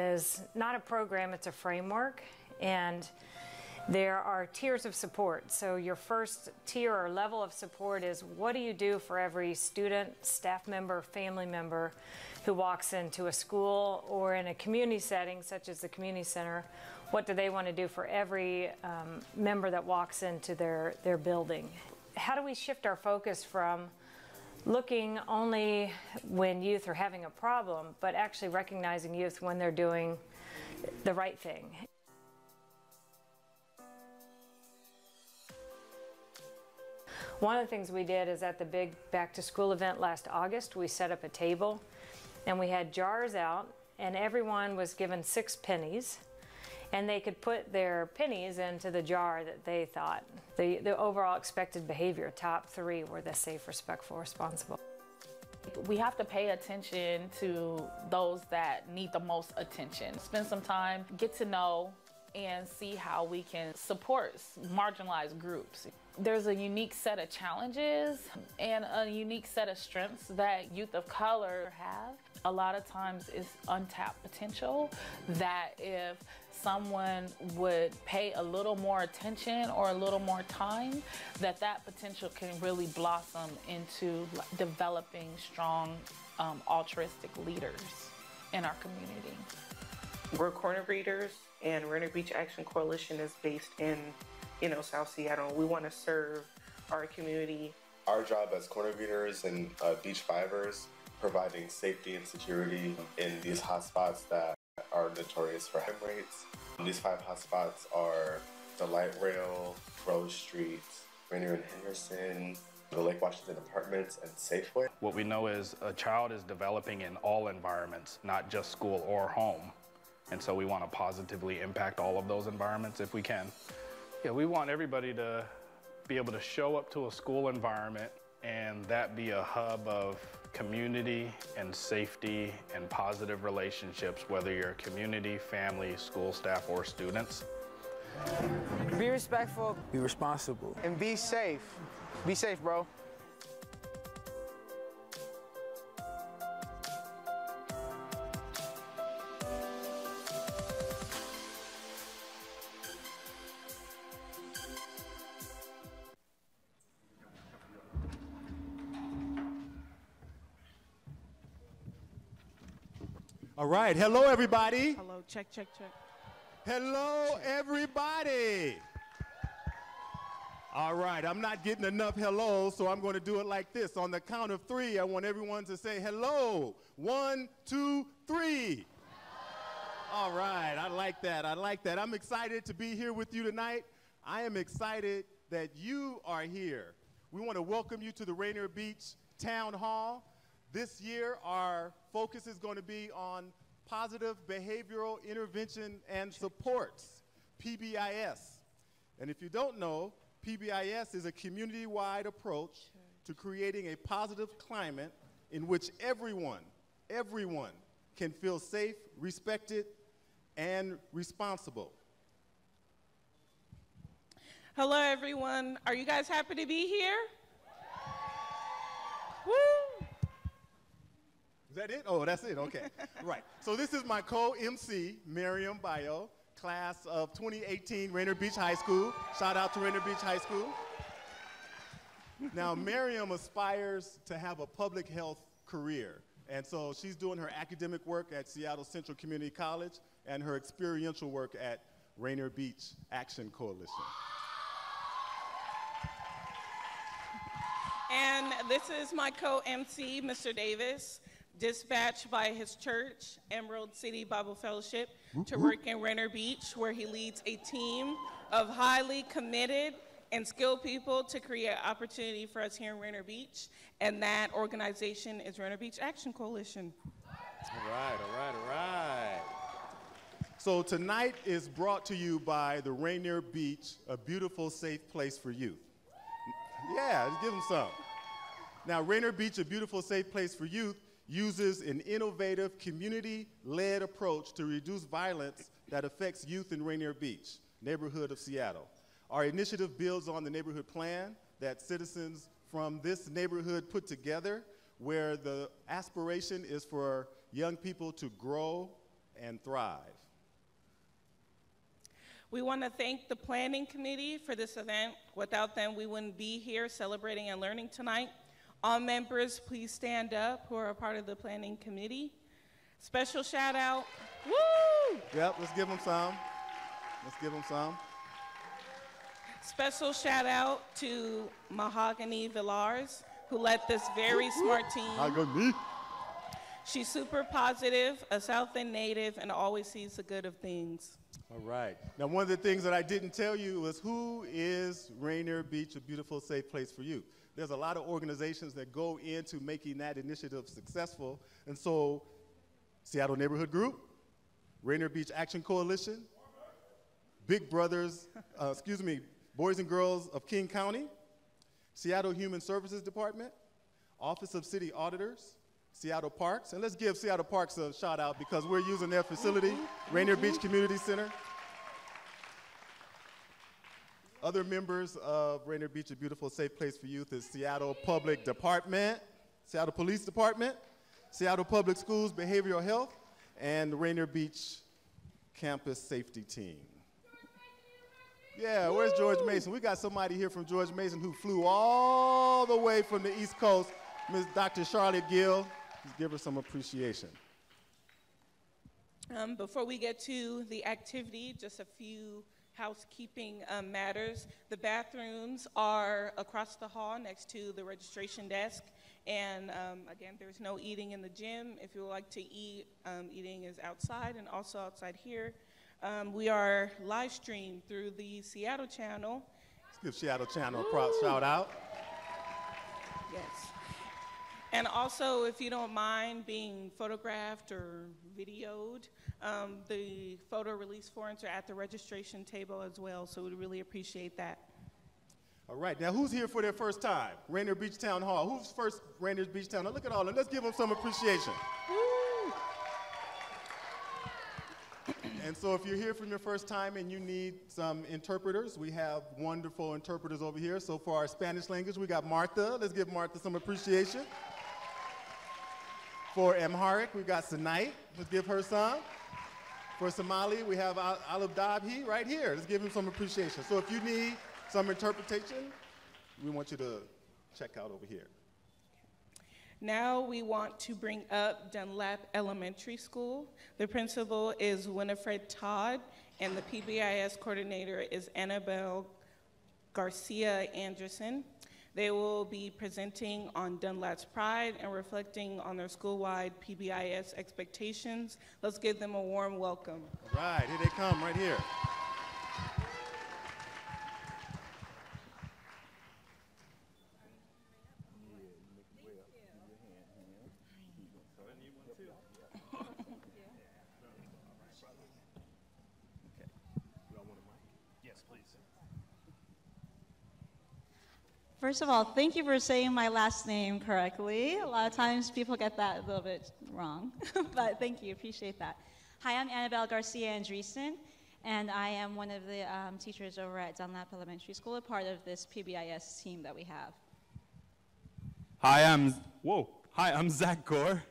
is not a program, it's a framework, and there are tiers of support. So your first tier or level of support is, what do you do for every student, staff member, family member who walks into a school or in a community setting such as the community center? What do they want to do for every member that walks into their building? How do we shift our focus from looking only when youth are having a problem, but actually recognizing youth when they're doing the right thing? One of the things we did is at the big back-to-school event last August, we set up a table and we had jars out, and everyone was given 6 pennies, and they could put their pennies into the jar that they thought. The overall expected behavior, top 3 were the safe, respectful, responsible. We have to pay attention to those that need the most attention. Spend some time, get to know, and see how we can support marginalized groups. There's a unique set of challenges and a unique set of strengths that youth of color have. A lot of times it's untapped potential that if someone would pay a little more attention or a little more time, that potential can really blossom into developing strong altruistic leaders in our community. We're corner breeders, and Rainier Beach Action Coalition is based in, South Seattle. We want to serve our community. Our job as corner breeders and beach fivers, providing safety and security in these hotspots that are notorious for crime rates. These 5 hotspots are the Light Rail, Rose Street, Rainier and Henderson, the Lake Washington Apartments, and Safeway. What we know is a child is developing in all environments, not just school or home. And so we want to positively impact all of those environments if we can. Yeah, we want everybody to be able to show up to a school environment and that be a hub of community and safety and positive relationships, whether you're community, family, school staff, or students. Be respectful, be responsible, and be safe. Be safe, bro. All right, hello everybody. Hello, check, check, check. Hello everybody. All right, I'm not getting enough hellos, so I'm going to do it like this. On the count of 3, I want everyone to say hello. 1, 2, 3. All right, I like that, I like that. I'm excited to be here with you tonight. I am excited that you are here. We want to welcome you to the Rainier Beach Town Hall. This year, our focus is going to be on positive behavioral intervention and supports, PBIS. And if you don't know, PBIS is a community-wide approach to creating a positive climate in which everyone can feel safe, respected, and responsible. Hello, everyone. Are you guys happy to be here? Woo! Is that it? Oh, that's it, okay. Right, so this is my co-MC, Miriam Bayo, class of 2018 Rainier Beach High School. Shout out to Rainier Beach High School. Now, Miriam aspires to have a public health career, and so she's doing her academic work at Seattle Central Community College and her experiential work at Rainier Beach Action Coalition. And this is my co-MC, Mr. Davis, dispatched by his church, Emerald City Bible Fellowship, to work in Rainier Beach, where he leads a team of highly committed and skilled people to create opportunity for us here in Rainier Beach, and that organization is Rainier Beach Action Coalition. All right, all right, all right. So tonight is brought to you by the Rainier Beach, a beautiful, safe place for youth. Yeah, let's give them some. Now, Rainier Beach, a beautiful, safe place for youth, uses an innovative, community-led approach to reduce violence that affects youth in Rainier Beach, neighborhood of Seattle. Our initiative builds on the neighborhood plan that citizens from this neighborhood put together, where the aspiration is for young people to grow and thrive. We want to thank the planning committee for this event. Without them, we wouldn't be here celebrating and learning tonight. All members, please stand up who are a part of the planning committee. Special shout out. Woo! Yep, let's give them some. Let's give them some. Special shout out to Mahogany Villars, who led this very smart team. Mahogany. She's super positive, a South End native, and always sees the good of things. All right. Now, one of the things that I didn't tell you was who is Rainier Beach, a beautiful, safe place for youth. There's a lot of organizations that go into making that initiative successful. And so, Seattle Neighborhood Group, Rainier Beach Action Coalition, Big Brothers, Boys and Girls of King County, Seattle Human Services Department, Office of City Auditors, Seattle Parks, and let's give Seattle Parks a shout out because we're using their facility, Rainier Beach Community Center. Other members of Rainier Beach, a beautiful, safe place for youth is Seattle Public Department, Seattle Police Department, Seattle Public Schools Behavioral Health, and the Rainier Beach Campus Safety Team. Yeah, where's George Mason? We got somebody here from George Mason who flew all the way from the East Coast, Ms. Dr. Charlotte Gill. Let's give her some appreciation. Before we get to the activity, just a few housekeeping matters. The bathrooms are across the hall next to the registration desk. And again, there's no eating in the gym. If you would like to eat, eating is outside and also outside here. We are live streamed through the Seattle channel. Let's give Seattle channel a shout out. Yes. And also, if you don't mind being photographed or videoed, the photo release forms are at the registration table as well, so we'd really appreciate that. All right, now who's here for their first time? Rainier Beach Town Hall. Who's first Rainier Beach Town Hall? Look at all of them. Let's give them some appreciation. Woo! And so if you're here for your first time and you need some interpreters, we have wonderful interpreters over here. So for our Spanish language, we got Martha. Let's give Martha some appreciation. For Amharic, we got Sanait. Let's give her some. For Somali, we have Alib Dabhi right here. Let's give him some appreciation. So if you need some interpretation, we want you to check out over here. Now we want to bring up Dunlap Elementary School. The principal is Winifred Todd, and the PBIS coordinator is Annabelle Garcia Anderson. They will be presenting on Dunlap's pride and reflecting on their school-wide PBIS expectations. Let's give them a warm welcome. All right, here they come right here. First of all, thank you for saying my last name correctly. A lot of times people get that a little bit wrong, but thank you, appreciate that. Hi, I'm Annabelle Garcia Andreessen, and I am one of the teachers over at Dunlap Elementary School, a part of this PBIS team that we have. Hi, I'm Zach Gore.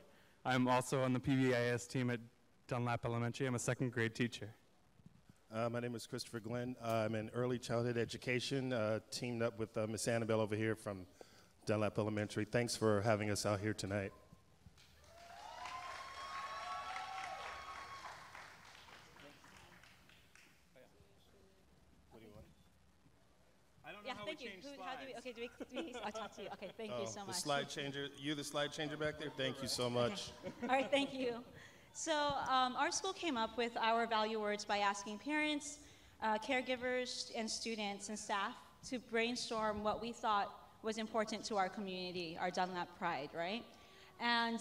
I'm also on the PBIS team at Dunlap Elementary. I'm a second grade teacher. My name is Christopher Glenn. I'm in early childhood education, teamed up with Miss Annabelle over here from Dunlap Elementary. Thanks for having us out here tonight. What do you want? I don't know how thank we change slides. I'll talk to you. Okay, thank you so much. The slide changer, you the slide changer back there? Thank you so much. Okay. All right, thank you. So our school came up with our value words by asking parents, caregivers, and students and staff to brainstorm what we thought was important to our community, our Dunlap pride, right? And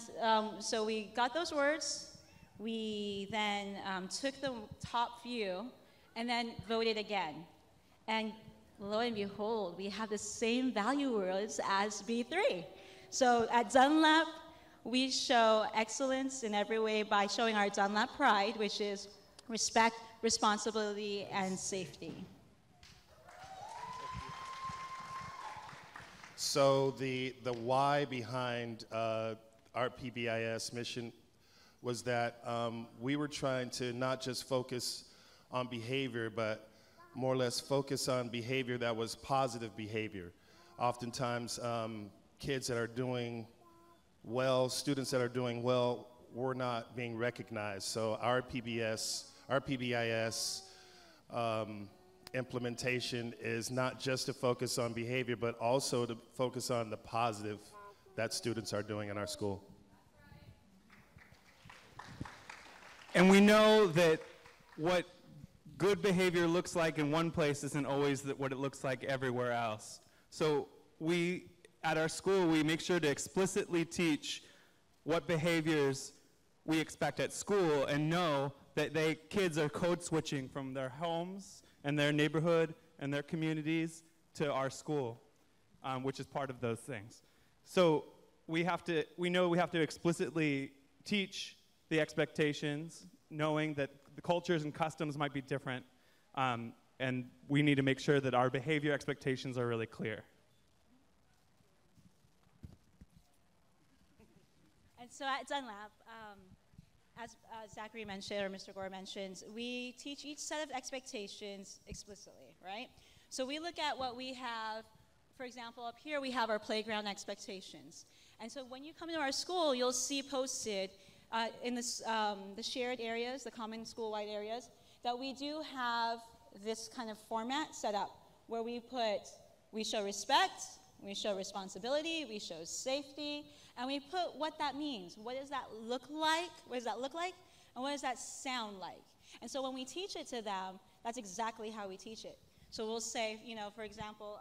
so we got those words. We then took the top few and then voted again. And lo and behold, we have the same value words as B3. So at Dunlap, we show excellence in every way by showing our Dunlap pride, which is respect, responsibility, and safety. So the why behind our PBIS mission was that we were trying to not just focus on behavior, but more or less focus on behavior that was positive behavior. Oftentimes, kids that are doing well, students that are doing well, were not being recognized. So our PBIS implementation is not just to focus on behavior, but also to focus on the positive that students are doing in our school. And we know that what good behavior looks like in one place isn't always what it looks like everywhere else. So at our school, we make sure to explicitly teach what behaviors we expect at school and know that kids are code switching from their homes and their neighborhood and their communities to our school, which is part of those things. So we know we have to explicitly teach the expectations, knowing that the cultures and customs might be different, and we need to make sure that our behavior expectations are really clear. And so at Dunlap, as Zachary mentioned, or Mr. Gore mentioned, we teach each set of expectations explicitly, right? So we look at what we have. For example, up here we have our playground expectations. And so when you come into our school, you'll see posted in this, the shared areas, the common school-wide areas, that we do have this kind of format set up where we show respect, we show responsibility, we show safety, and we put what that means. What does that look like? What does that look like? And what does that sound like? And so when we teach it to them, that's exactly how we teach it. So we'll say, for example,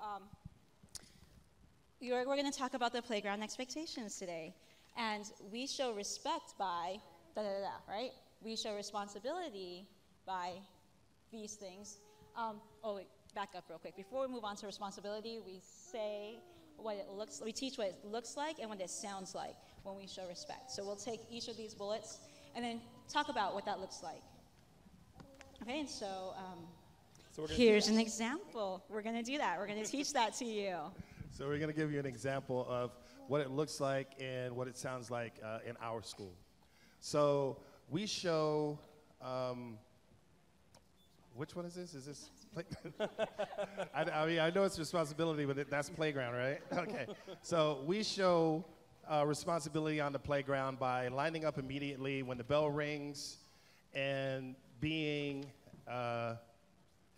we're going to talk about the playground expectations today. And we show respect by right? We show responsibility by these things. Wait, back up real quick. Before we move on to responsibility, we teach what it looks like and what it sounds like when we show respect. So we'll take each of these bullets and then talk about what that looks like. Okay, and so here's an example. We're going to do that. We're going to teach that to you. So we're going to give you an example of what it looks like and what it sounds like in our school. So we show, which one is this? Is this I know it's responsibility, but that's playground, right? Okay. So we show responsibility on the playground by lining up immediately when the bell rings and being an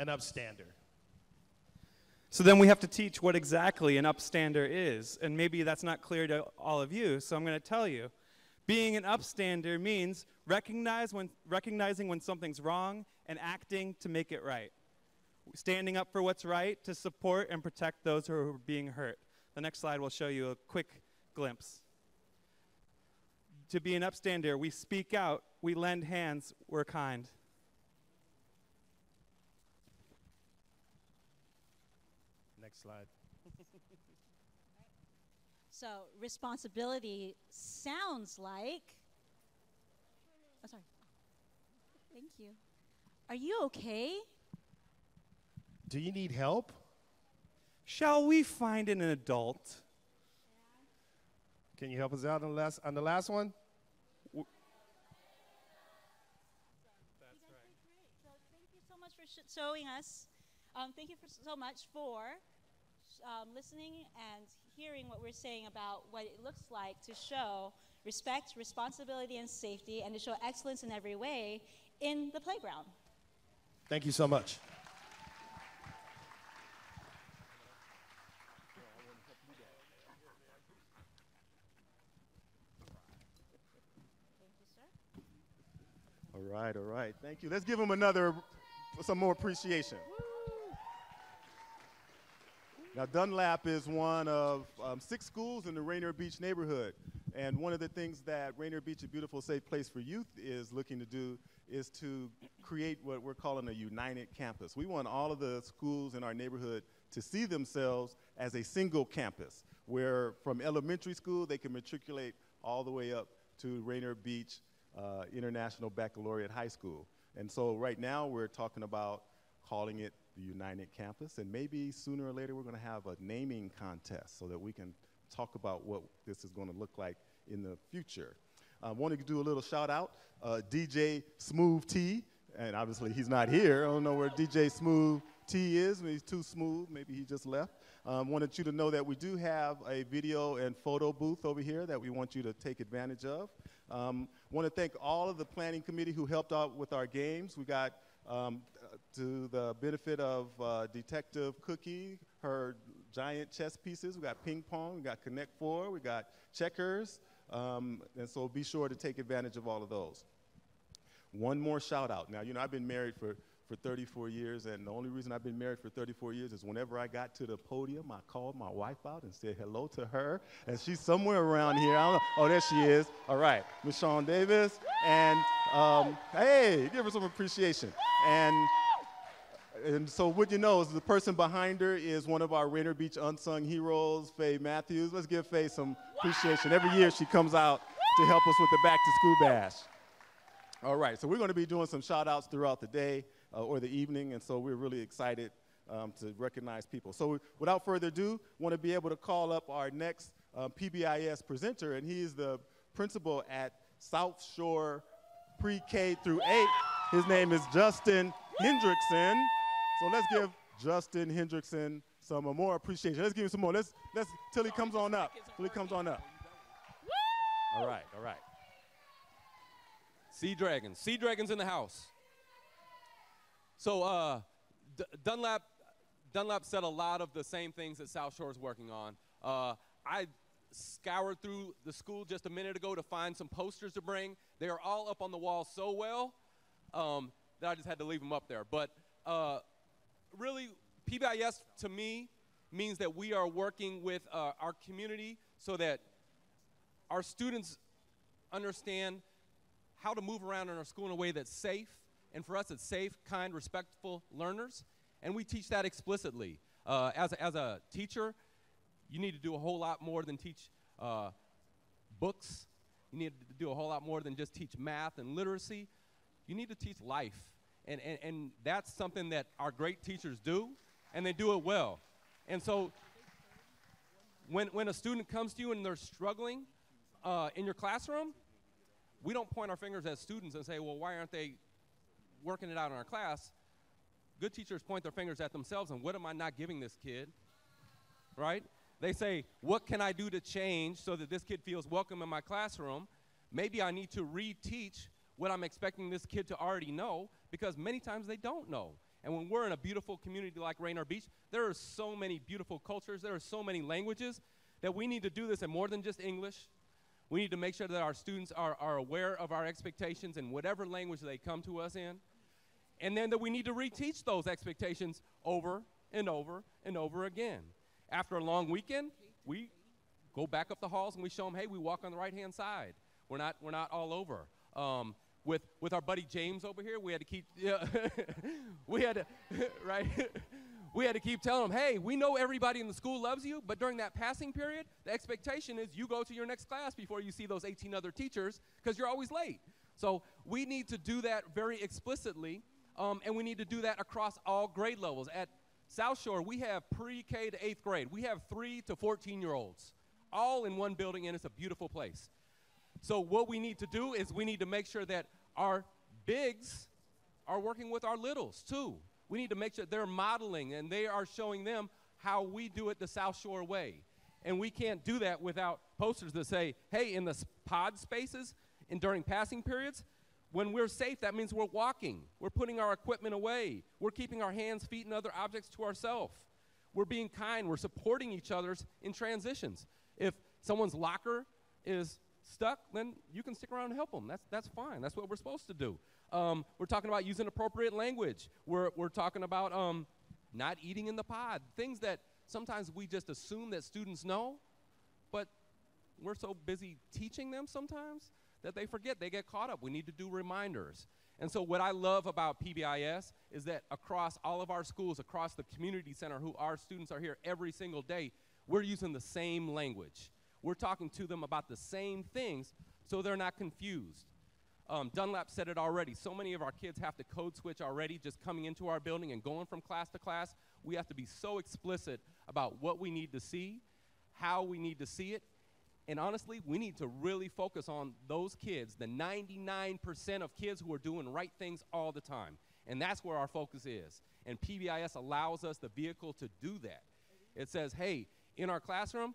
upstander. So then we have to teach what exactly an upstander is, and maybe that's not clear to all of you, so I'm going to tell you. Being an upstander means recognizing when something's wrong and acting to make it right. Standing up for what's right to support and protect those who are being hurt. The next slide will show you a quick glimpse. To be an upstander, we speak out, we lend hands, we're kind. Next slide. So responsibility sounds like, oh, sorry. Thank you. Are you okay? Do you need help? Shall we find an adult? Can you help us out on the last one? That's right. So thank you so much for showing us. Thank you so much for listening and hearing what we're saying about what it looks like to show respect, responsibility, and safety, and to show excellence in every way in the playground. Thank you so much. All right. Thank you. Let's give them some more appreciation. Now, Dunlap is one of 6 schools in the Rainier Beach neighborhood. And one of the things that Rainier Beach, a beautiful, safe place for youth, is looking to do is to create what we're calling a united campus. We want all of the schools in our neighborhood to see themselves as a single campus, where from elementary school they can matriculate all the way up to Rainier Beach International Baccalaureate High School. And so right now we're talking about calling it the United Campus, and maybe sooner or later we're going to have a naming contest so that we can talk about what this is going to look like in the future. I wanted to do a little shout out, DJ Smooth T, and obviously he's not here. I don't know where DJ Smooth T is. He's too smooth. Maybe he just left. Wanted you to know that we do have a video and photo booth over here that we want you to take advantage of. Want to thank all of the planning committee who helped out with our games. We got, to the benefit of Detective Cookie, her giant chess pieces. We got ping pong, we got Connect Four, we got checkers, and so be sure to take advantage of all of those. One more shout out. Now, you know, I've been married for 34 years, and the only reason I've been married for 34 years is whenever I got to the podium, I called my wife out and said hello to her, and she's somewhere around here. I don't know. Oh, there she is. All right, Miss Shawn Davis, and hey, give her some appreciation. And so what you know is the person behind her is one of our Rainier Beach unsung heroes, Faye Matthews. Let's give Faye some appreciation. Every year she comes out to help us with the Back to School Bash. All right, so we're going to be doing some shout outs throughout the day or the evening, and so we're really excited to recognize people. So without further ado, want to be able to call up our next PBIS presenter, and he is the principal at South Shore Pre-K through 8. His name is Justin Hendrickson. So let's give Justin Hendrickson some more appreciation. Let's give him some more. Let's till he comes on up. Till he comes on up. All right, all right. Sea Dragons in the house. So Dunlap said a lot of the same things that South Shore is working on. I scoured through the school just a minute ago to find some posters to bring. They are all up on the wall so well that I just had to leave them up there. But really, PBIS to me means that we are working with our community so that our students understand how to move around in our school in a way that's safe. And for us, it's safe, kind, respectful learners. And we teach that explicitly. As a teacher, you need to do a whole lot more than teach books. You need to do a whole lot more than just teach math and literacy. You need to teach life. And that's something that our great teachers do, and they do it well. And so when a student comes to you and they're struggling in your classroom, we don't point our fingers at students and say, well, why aren't they working it out in our class? Good teachers point their fingers at themselves and what am I not giving this kid, right? They say, what can I do to change so that this kid feels welcome in my classroom? Maybe I need to reteach what I'm expecting this kid to already know, because many times they don't know. And when we're in a beautiful community like Rainier Beach, there are so many beautiful cultures, there are so many languages, that we need to do this in more than just English. We need to make sure that our students are aware of our expectations in whatever language they come to us in. And then that we need to reteach those expectations over and over and over again. After a long weekend, we go back up the halls and we show them, hey, we walk on the right-hand side. We're not all over. With our buddy James over here, we had to keep, right? We had to keep telling them, hey, we know everybody in the school loves you, but during that passing period, the expectation is you go to your next class before you see those 18 other teachers because you're always late. So we need to do that very explicitly, and we need to do that across all grade levels. At South Shore, we have pre-K to 8th grade. We have 3 to 14-year-olds all in one building, and it's a beautiful place. So what we need to do is we need to make sure that our bigs are working with our littles, too. We need to make sure they're modeling and they are showing them how we do it the South Shore way. And we can't do that without posters that say, hey, in the pod spaces and during passing periods, when we're safe, that means we're walking. We're putting our equipment away. We're keeping our hands, feet, and other objects to ourselves. We're being kind. We're supporting each other in transitions. If someone's locker is stuck, then you can stick around and help them. That's fine. That's what we're supposed to do. We're talking about using appropriate language. We're talking about not eating in the pod, things that sometimes we just assume that students know, but we're so busy teaching them sometimes that they forget. They get caught up. We need to do reminders. And so what I love about PBIS is that across all of our schools, across the community center, who our students are here every single day, we're using the same language. We're talking to them about the same things so they're not confused. Dunlap said it already. So many of our kids have to code switch already just coming into our building and going from class to class. We have to be so explicit about what we need to see, how we need to see it, And honestly, we need to really focus on those kids, the 99% of kids who are doing right things all the time. And that's where our focus is. And PBIS allows us the vehicle to do that. It says, hey, in our classroom,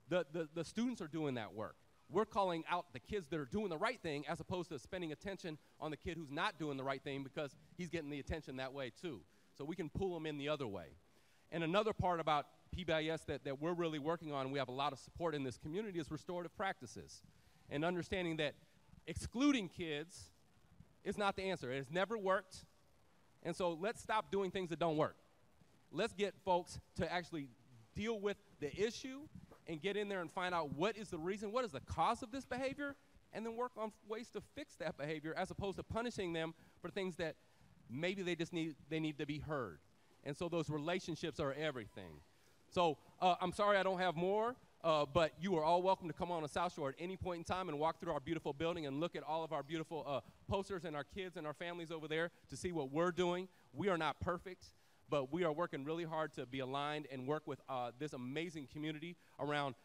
the students are doing that work. We're calling out the kids that are doing the right thing as opposed to spending attention on the kid who's not doing the right thing because he's getting the attention that way too. So we can pull them in the other way. And another part about PBIS that we're really working on, we have a lot of support in this community, is restorative practices. And understanding that excluding kids is not the answer. It has never worked. And so let's stop doing things that don't work. Let's get folks to actually deal with the issue and get in there and find out what is the reason, what is the cause of this behavior, and then work on ways to fix that behavior as opposed to punishing them for things that maybe they need to be heard. And so those relationships are everything. So I'm sorry I don't have more, but you are all welcome to come on to South Shore at any point in time and walk through our beautiful building and look at all of our beautiful posters and our kids and our families over there to see what we're doing. We are not perfect, but we are working really hard to be aligned and work with this amazing community around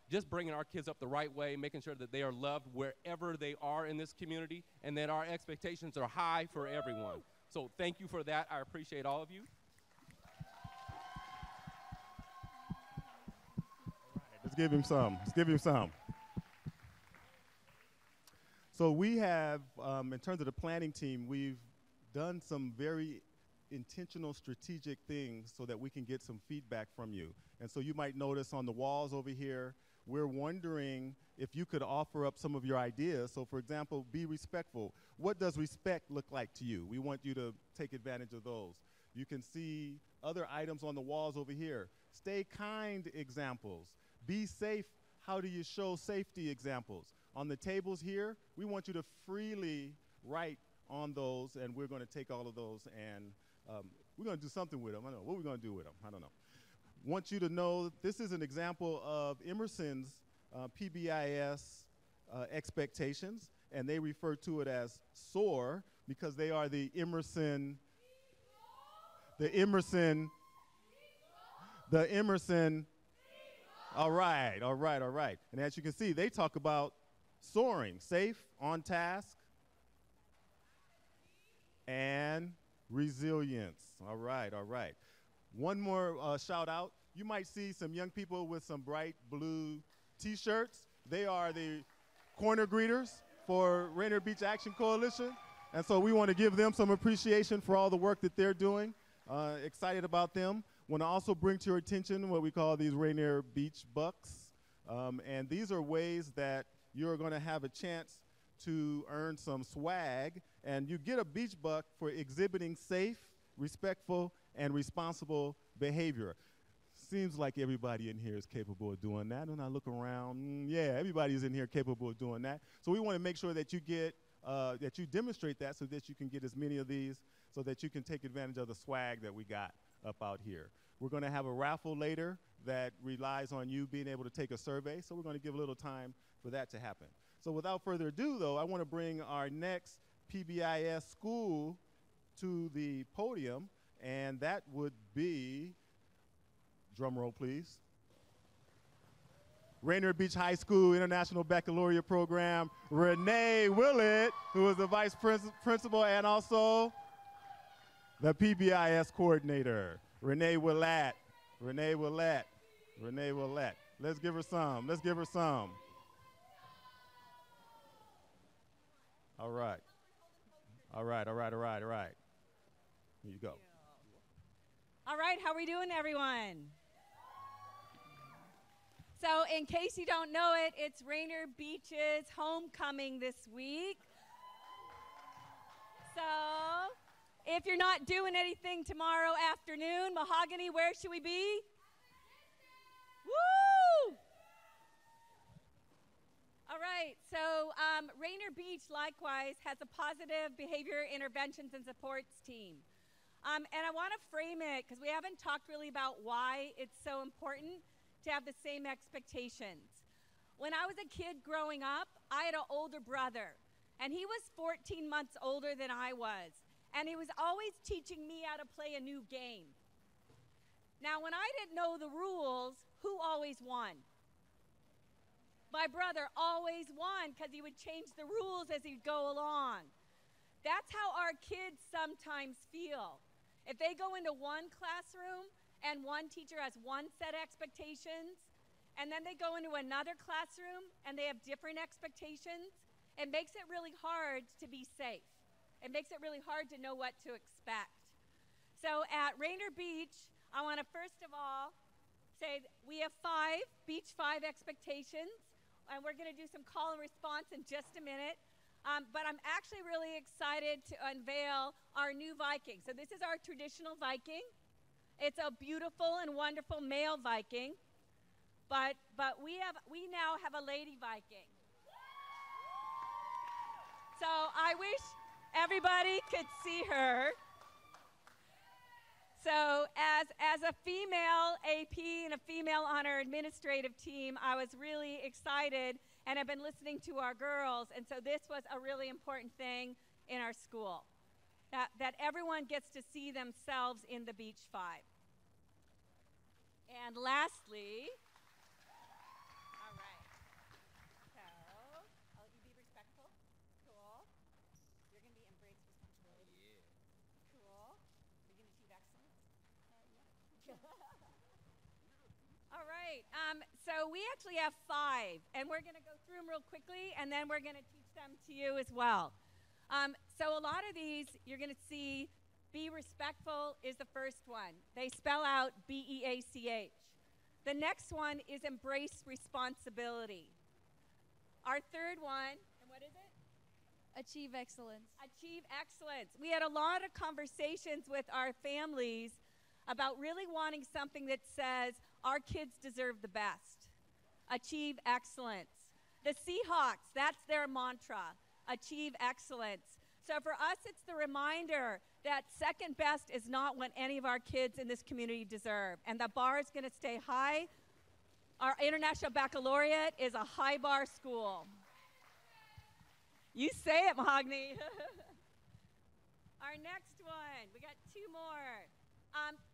just bringing our kids up the right way, making sure that they are loved wherever they are in this community, and that our expectations are high for everyone. So thank you for that. I appreciate all of you. Let's give him some. Let's give him some. So we have, in terms of the planning team, we've done some very intentional strategic things so that we can get some feedback from you. And so you might notice on the walls over here, we're wondering if you could offer up some of your ideas. So for example, be respectful. What does respect look like to you? We want you to take advantage of those. You can see other items on the walls over here. Stay kind examples. Be safe. How do you show safety examples? On the tables here, we want you to freely write on those, and we're going to take all of those and we're going to do something with them. I don't know. What are we going to do with them? I don't know. Want you to know this is an example of Emerson's PBIS expectations, and they refer to it as SOAR because they are the Emerson. All right. And as you can see, they talk about soaring, safe, on task, and resilience. All right. One more shout out. You might see some young people with some bright blue t-shirts. They are the corner greeters for Rainier Beach Action Coalition. And so we want to give them some appreciation for all the work that they're doing. Excited about them. Want to also bring to your attention what we call these Rainier Beach Bucks. And these are ways that you're going to have a chance to earn some swag. And you get a beach buck for exhibiting safe, respectful, and responsible behavior. Seems like everybody in here is capable of doing that. When I look around, yeah, everybody's in here capable of doing that. So we want to make sure that you get, that you demonstrate that so that you can get as many of these so that you can take advantage of the swag that we got up out here. We're going to have a raffle later that relies on you being able to take a survey, so we're going to give a little time for that to happen. So without further ado, though, I want to bring our next PBIS school to the podium, and that would be, drum roll please, Rainier Beach High School International Baccalaureate Program, Renee Willett, who is the Vice Principal and also the PBIS Coordinator. Renee Willett. Let's give her some. All right. Here you go. All right, how are we doing, everyone? So in case you don't know it, it's Rainier Beach's homecoming this week. So if you're not doing anything tomorrow afternoon, Mahogany, where should we be? Woo! All right, so Rainier Beach likewise has a positive behavior interventions and supports team. And I want to frame it because we haven't talked really about why it's so important to have the same expectations. When I was a kid growing up, I had an older brother, and he was 14 months older than I was, and he was always teaching me how to play a new game. Now, when I didn't know the rules, who always won? My brother always won because he would change the rules as he'd go along. That's how our kids sometimes feel. If they go into one classroom and one teacher has one set of expectations, and then they go into another classroom and they have different expectations, it makes it really hard to be safe. It makes it really hard to know what to expect. So at Rainier Beach, I want to first of all say we have 5 Beach 5 expectations, and we're going to do some call and response in just a minute. But I'm actually really excited to unveil our new Viking. So this is our traditional Viking. It's a beautiful and wonderful male Viking, but we now have a lady Viking. So I wish everybody could see her. So as a female AP and a female on our administrative team, I was really excited, and I've been listening to our girls, and so this was a really important thing in our school, that everyone gets to see themselves in the Beach 5. And lastly, all right, so, oh, you be respectful, cool. You're going to be embrace responsibility. Yeah. Cool. You're going to achieve excellence. All right, so we actually have 5, and we're going to go through them real quickly, and then we're going to teach them to you as well. So a lot of these, you're going to see, be respectful is the first one. They spell out B-E-A-C-H. The next one is embrace responsibility. Our third one, and what is it? Achieve excellence. Achieve excellence. We had a lot of conversations with our families about really wanting something that says our kids deserve the best. Achieve excellence. The Seahawks, that's their mantra. Achieve excellence. So for us, it's the reminder that second best is not what any of our kids in this community deserve. And the bar is going to stay high. Our International Baccalaureate is a high bar school. You say it, Mahogany. Our next one, we got 2 more.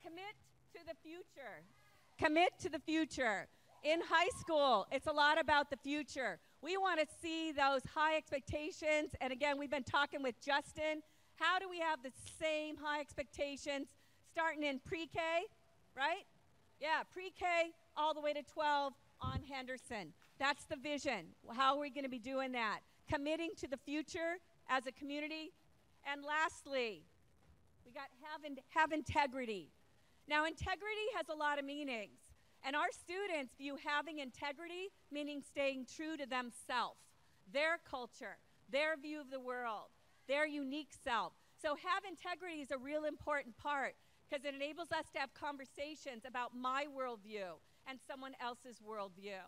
Commit to the future. Commit to the future. In high school, it's a lot about the future. We want to see those high expectations. And again, we've been talking with Justin. How do we have the same high expectations starting in pre-K, right? Yeah, pre-K all the way to 12 on Henderson. That's the vision. How are we going to be doing that? Committing to the future as a community. And lastly, we got have integrity. Now, integrity has a lot of meanings. And our students view having integrity meaning staying true to themselves, their culture, their view of the world, their unique self. So have integrity is a real important part because it enables us to have conversations about my worldview and someone else's worldview.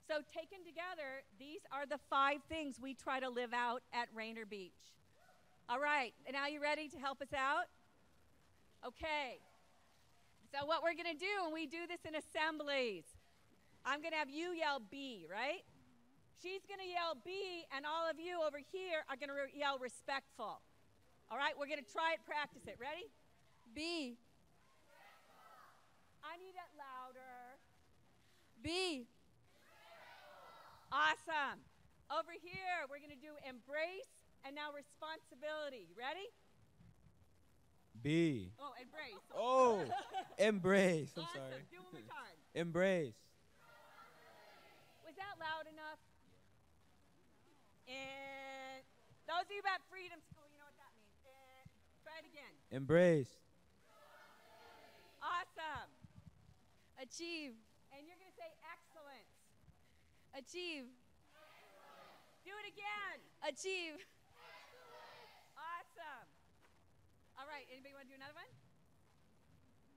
So taken together, these are the 5 things we try to live out at Rainier Beach. All right, and now you ready to help us out? Okay. So what we're going to do, and we do this in assemblies, I'm going to have you yell B, right? She's going to yell B, and all of you over here are going to yell respectful. All right, we're going to try it, practice it. Ready? B. I need it louder. B. Awesome. Over here, we're going to do embrace and now responsibility. Ready? B. Oh, embrace. Oh, embrace. I'm awesome. sorry. Do it one more time. Embrace. Was that loud enough? And those of you at Freedom School, you know what that means. And try it again. Embrace. Awesome. Achieve. And you're going to say excellence. Achieve. Do it again. Achieve. Awesome. All right, anybody want to do another one?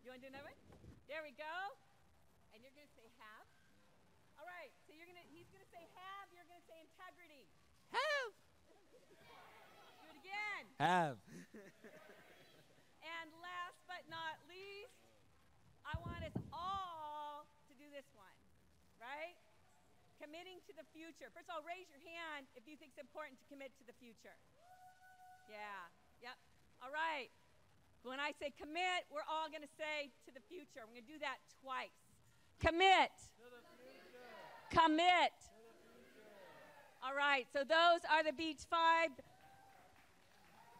You want to do another one? There we go. And you're going to say have. All right, so he's going to say have, you're going to say integrity. Have. Do it again. Have. And last but not least, I want us all to do this one, right? Committing to the future. First of all, raise your hand if you think it's important to commit to the future. Yeah, yep. All right. When I say commit, we're all going to say to the future. We're going to do that twice. Commit. To the future. Commit. To the future. All right, so those are the Beach 5.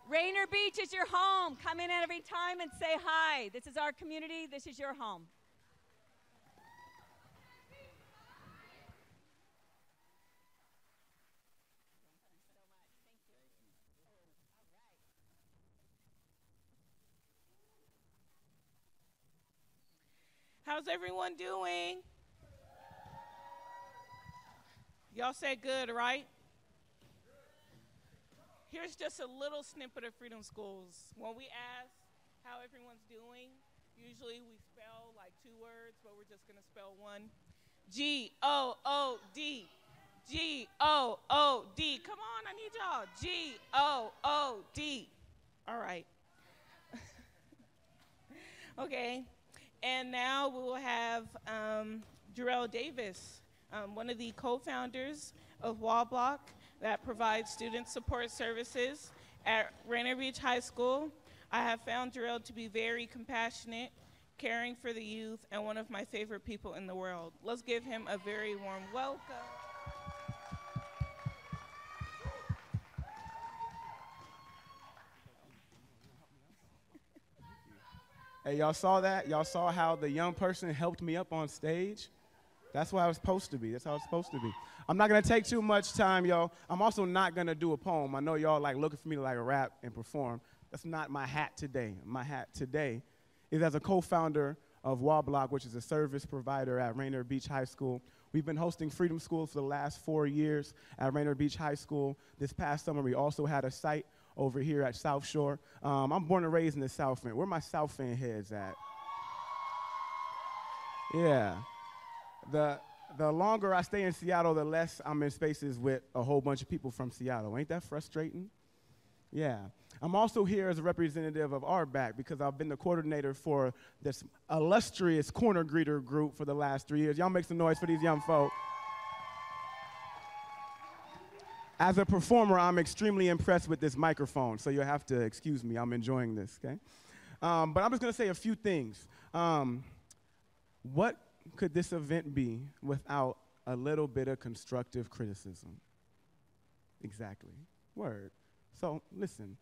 Rainier Beach is your home. Come in every time and say hi. This is our community. This is your home. How's everyone doing? Y'all said good, right? Here's just a little snippet of Freedom Schools. When we ask how everyone's doing, usually we spell like 2 words, but we're just going to spell one. G-O-O-D. G-O-O-D. Come on, I need y'all. G-O-O-D. All right. Okay. And now we will have Jarrell Davis, one of the co-founders of Wallblock that provides student support services at Rainier Beach High School. I have found Jarrell to be very compassionate, caring for the youth, and one of my favorite people in the world. Let's give him a very warm welcome. Hey, y'all saw that? Y'all saw how the young person helped me up on stage? That's what I was supposed to be. That's how it's supposed to be. I'm not going to take too much time, y'all. I'm also not going to do a poem. I know y'all like looking for me to like rap and perform. That's not my hat today. My hat today is as a co-founder of Wallblock, which is a service provider at Rainier Beach High School. We've been hosting Freedom Schools for the last 4 years at Rainier Beach High School. This past summer, we also had a site over here at South Shore. I'm born and raised in the South End. Where my South End heads at? Yeah. The longer I stay in Seattle, the less I'm in spaces with a whole bunch of people from Seattle. Ain't that frustrating? Yeah. I'm also here as a representative of RBAC because I've been the coordinator for this illustrious corner greeter group for the last 3 years. Y'all make some noise for these young folk. As a performer, I'm extremely impressed with this microphone, so you'll have to excuse me. I'm enjoying this, okay? But I'm just going to say a few things. What could this event be without a little bit of constructive criticism? Exactly. Word. So, listen.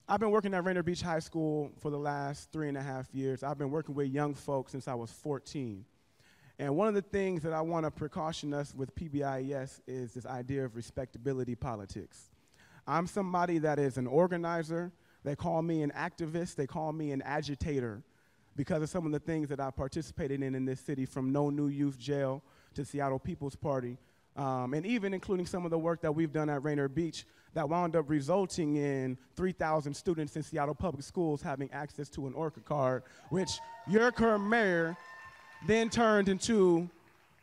I've been working at Rainier Beach High School for the last 3.5 years. I've been working with young folks since I was 14. And one of the things that I want to precaution us with PBIS is this idea of respectability politics. I'm somebody that is an organizer. They call me an activist. They call me an agitator because of some of the things that I participated in this city, from No New Youth Jail to Seattle People's Party, and even including some of the work that we've done at Rainier Beach that wound up resulting in 3,000 students in Seattle Public Schools having access to an Orca card, which your current mayor then turned into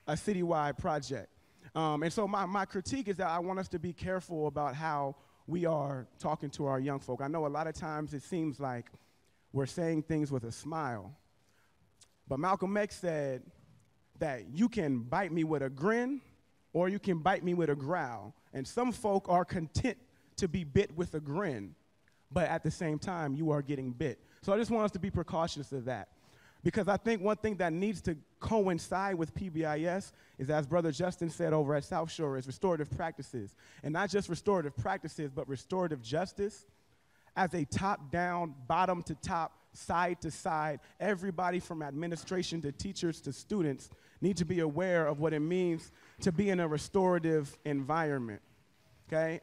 a citywide project. And so my critique is that I want us to be careful about how we are talking to our young folk. I know a lot of times it seems like we're saying things with a smile, but Malcolm X said that you can bite me with a grin or you can bite me with a growl. And some folk are content to be bit with a grin, but at the same time, you are getting bit. So I just want us to be precautious of that. Because I think one thing that needs to coincide with PBIS is, as Brother Justin said over at South Shore, is restorative practices. And not just restorative practices, but restorative justice as a top-down, bottom-to-top, side-to-side. Everybody from administration to teachers to students need to be aware of what it means to be in a restorative environment, okay?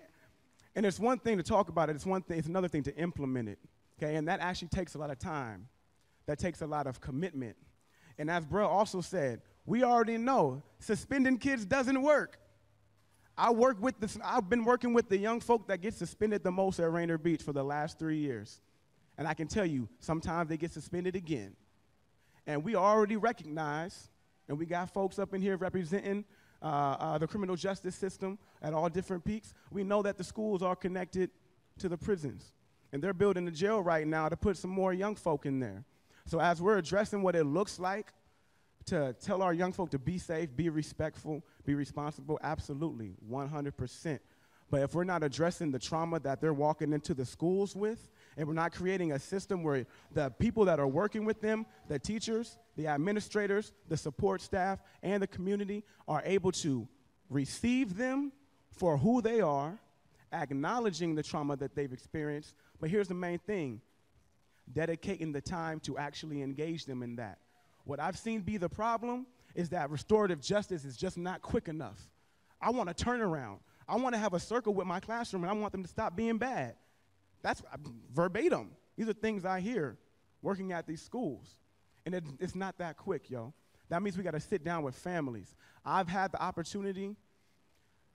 And it's one thing to talk about it. It's another thing to implement it, okay? And that actually takes a lot of time. That takes a lot of commitment. And as Bro also said, we already know suspending kids doesn't work. I've been working with the young folk that get suspended the most at Rainier Beach for the last 3 years. And I can tell you, sometimes they get suspended again. And we already recognize, and we got folks up in here representing the criminal justice system at all different peaks. We know that the schools are connected to the prisons. And they're building a jail right now to put some more young folk in there. So as we're addressing what it looks like to tell our young folk to be safe, be respectful, be responsible, absolutely, 100%. But if we're not addressing the trauma that they're walking into the schools with, and we're not creating a system where the people that are working with them, the teachers, the administrators, the support staff, and the community are able to receive them for who they are, acknowledging the trauma that they've experienced, but here's the main thing, dedicating the time to actually engage them in that. What I've seen be the problem is that restorative justice is just not quick enough. I want a turnaround. I want to have a circle with my classroom, and I want them to stop being bad. That's verbatim. These are things I hear working at these schools. And it's not that quick, yo. That means we got to sit down with families. I've had the opportunity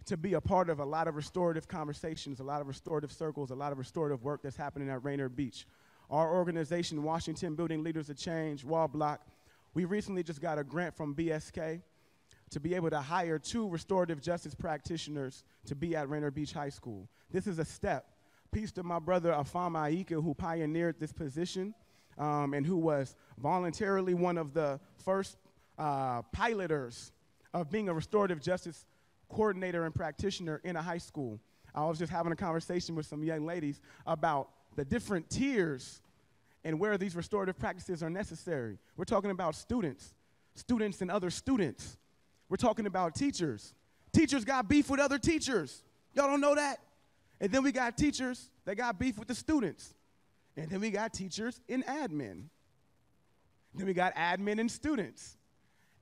to be a part of a lot of restorative conversations, a lot of restorative circles, a lot of restorative work that's happening at Rainier Beach. Our organization, Washington Building Leaders of Change, Wall Block, we recently just got a grant from BSK to be able to hire 2 restorative justice practitioners to be at Rainier Beach High School. This is a step. Peace to my brother Afama Aika, who pioneered this position and who was voluntarily one of the first piloters of being a restorative justice coordinator and practitioner in a high school. I was just having a conversation with some young ladies about the different tiers and where these restorative practices are necessary. We're talking about students and other students. We're talking about teachers. Teachers got beef with other teachers. Y'all don't know that? And then we got teachers that got beef with the students. And then we got teachers in admin. Then we got admin and students.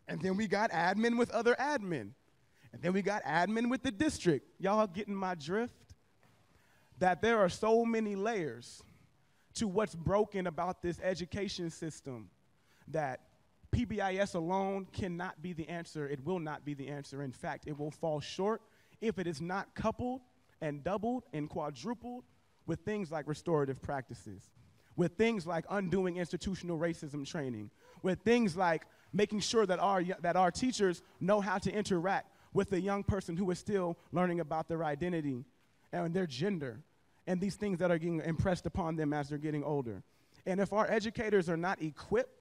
And then we got admin with other admin. And then we got admin with the district. Y'all getting my drift? That there are so many layers to what's broken about this education system that PBIS alone cannot be the answer. It will not be the answer. In fact, it will fall short if it is not coupled and doubled and quadrupled with things like restorative practices, with things like undoing institutional racism training, with things like making sure that our teachers know how to interact with a young person who is still learning about their identity and their gender and these things that are getting impressed upon them as they're getting older. And if our educators are not equipped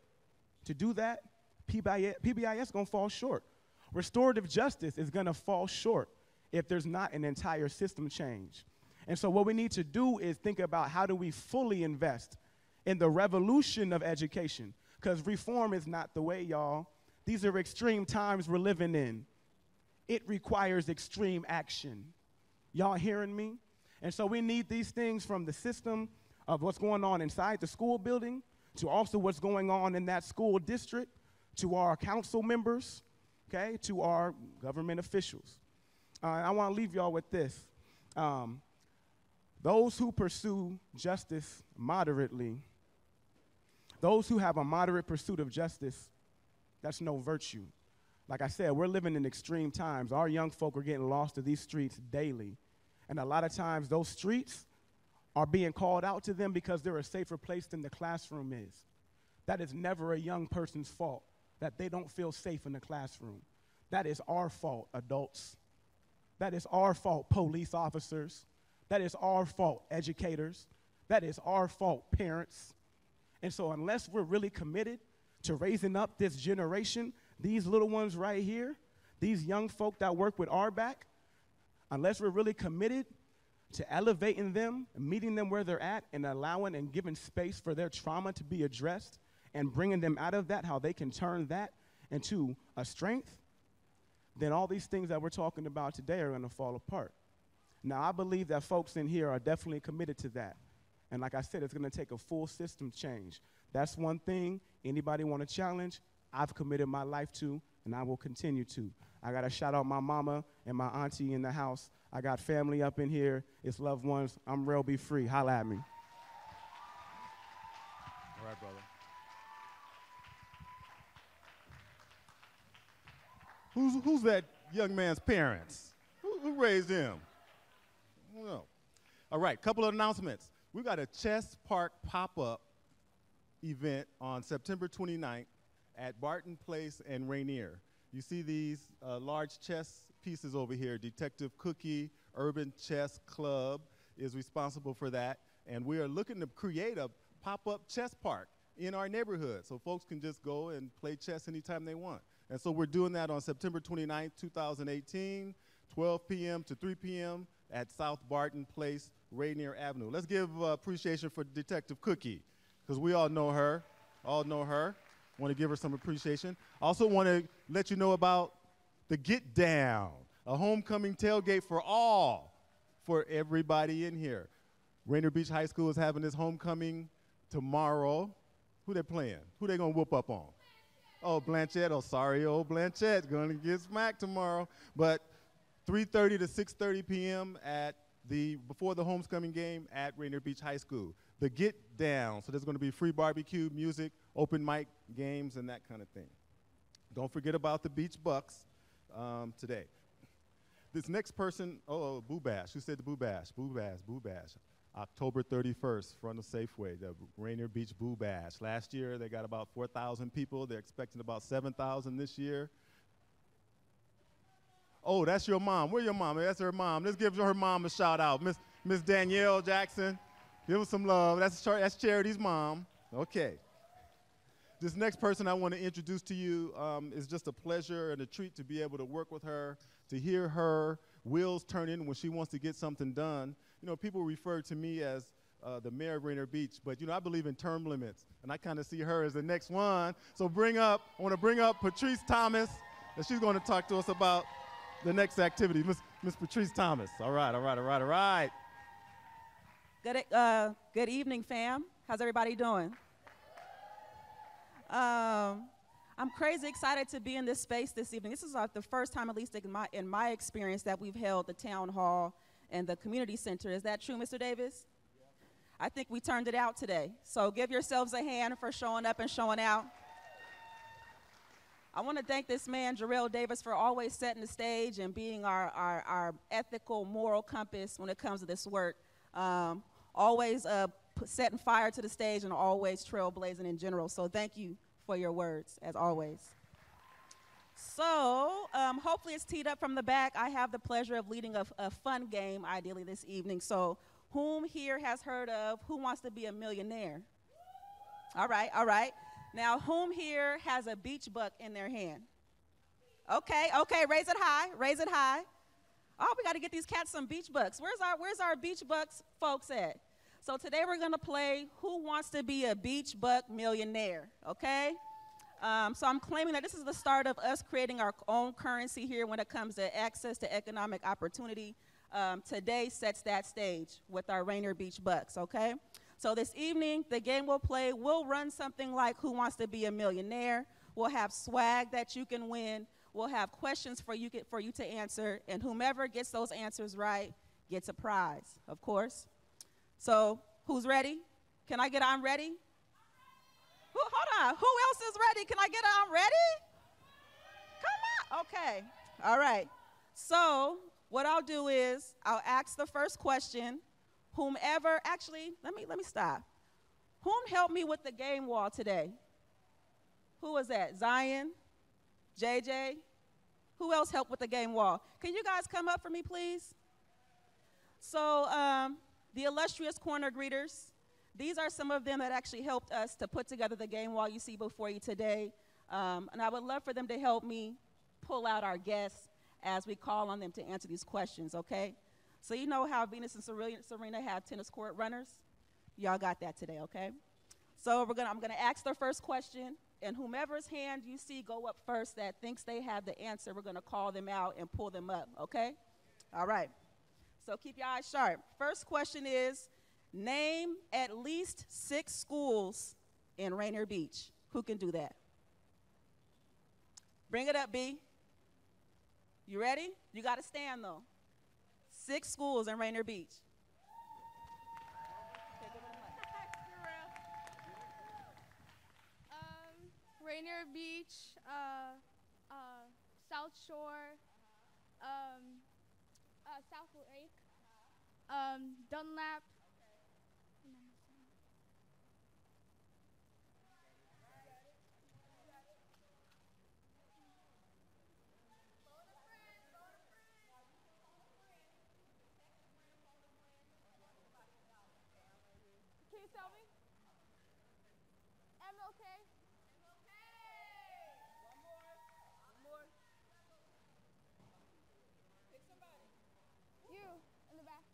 to do that, PBIS is going to fall short. Restorative justice is going to fall short if there's not an entire system change. And so what we need to do is think about how do we fully invest in the revolution of education, because reform is not the way, y'all. These are extreme times we're living in. It requires extreme action. Y'all hearing me? And so we need these things from the system of what's going on inside the school building to also what's going on in that school district, to our council members, okay, to our government officials. I want to leave y'all with this. Those who pursue justice moderately, those who have a moderate pursuit of justice, that's no virtue. Like I said, we're living in extreme times. Our young folk are getting lost to these streets daily. And a lot of times those streets are being called out to them because they're a safer place than the classroom is. That is never a young person's fault, that they don't feel safe in the classroom. That is our fault, adults. That is our fault, police officers. That is our fault, educators. That is our fault, parents. And so unless we're really committed to raising up this generation, these little ones right here, these young folk that work with RBAC, unless we're really committed to elevating them, meeting them where they're at, and allowing and giving space for their trauma to be addressed and bringing them out of that, how they can turn that into a strength, then all these things that we're talking about today are going to fall apart. Now, I believe that folks in here are definitely committed to that. And like I said, it's going to take a full system change. That's one thing anybody want to challenge, I've committed my life to, and I will continue to. I got to shout out my mama and my auntie in the house. I got family up in here. It's loved ones. I'm real, be free. Holla at me. All right, brother. Who's that young man's parents? Who raised him? No. All right, couple of announcements. We got a chess park pop-up event on September 29th at Barton Place and Rainier. You see these large chess pieces over here. Detective Cookie Urban Chess Club is responsible for that. And we are looking to create a pop-up chess park in our neighborhood so folks can just go and play chess anytime they want. And so we're doing that on September 29th, 2018, 12 p.m. to 3 p.m. at South Barton Place, Rainier Avenue. Let's give appreciation for Detective Cookie, because we all know her. Want to give her some appreciation. Also want to let you know about the Get Down, A homecoming tailgate for all, for everybody in here. Rainier Beach High School is having this homecoming tomorrow. Who they playing? Who they gonna whoop up on? Oh, Blanchette. Oh, sorry, old Blanchette's gonna get smacked tomorrow. But 3:30 to 6:30 p.m. before the homecoming game at Rainier Beach High School. The Get Down. So there's gonna be free barbecue, music, open mic games, and that kind of thing. Don't forget about the Beach Bucks today. This next person, Boo Bash. Who said the Boo Bash? Boo Bash, Boo Bash. October 31st, front of Safeway, the Rainier Beach Boo Bash. Last year, they got about 4,000 people. They're expecting about 7,000 this year. Oh, that's your mom. Where's your mom? That's her mom. Let's give her mom a shout out. Miss Danielle Jackson. Give her some love. That's Charity's mom. Okay. This next person I want to introduce to you is just a pleasure and a treat to be able to work with her, to hear her wheels turning when she wants to get something done. You know, people refer to me as the mayor of Rainier Beach, but, you know, I believe in term limits, and I kind of see her as the next one. So I want to bring up Patrice Thomas, and she's going to talk to us about the next activity. Miss Patrice Thomas. All right. Good evening, fam. How's everybody doing? I'm crazy excited to be in this space this evening. This is the first time, at least in my experience, that we've held the town hall and the community center. Is that true, Mr. Davis? Yeah. I think we turned it out today. So give yourselves a hand for showing up and showing out. I want to thank this man, Jarrell Davis, for always setting the stage and being our ethical, moral compass when it comes to this work. Always setting fire to the stage and always trailblazing in general. So thank you for your words, as always. So hopefully it's teed up from the back. I have the pleasure of leading a fun game, ideally, this evening. So whom here has heard of Who Wants to Be a Millionaire? All right. Now, whom here has a beach buck in their hand? Okay, raise it high. Oh, we got to get these cats some beach bucks. Where's our beach bucks folks at? So today we're going to play Who Wants to Be a Beach Buck Millionaire, okay? So I'm claiming that this is the start of us creating our own currency here when it comes to access to economic opportunity. Today sets that stage with our Rainier Beach Bucks, okay? So this evening, the game we'll run something like Who Wants to Be a Millionaire? We'll have swag that you can win. We'll have questions for you to answer, and whomever gets those answers right gets a prize, of course. So who's ready? Can I get I'm ready? Hold on. Who else is ready? Can I get I'm ready? Come on. Okay. All right. So what I'll do is I'll ask the first question. Actually, let me stop. Whom helped me with the game wall today? Who was that? Zion? JJ? Who else helped with the game wall? Can you guys come up for me, please? So the illustrious corner greeters, these are some of them that actually helped us to put together the game wall you see before you today. And I would love for them to help me pull out our guests as we call on them to answer these questions, okay? So you know how Venus and Serena have tennis court runners? Y'all got that today, okay? So I'm gonna ask their first question, and whomever's hand you see go up first that thinks they have the answer, we're gonna call them out and pull them up, okay? All right. So keep your eyes sharp. First question is, name at least 6 schools in Rainier Beach. Who can do that? Bring it up, B. You ready? You gotta stand though. 6 schools in Rainier Beach. Rainier Beach, South Shore, South Lake, Dunlap. Can you tell me? MLK? You, in the back.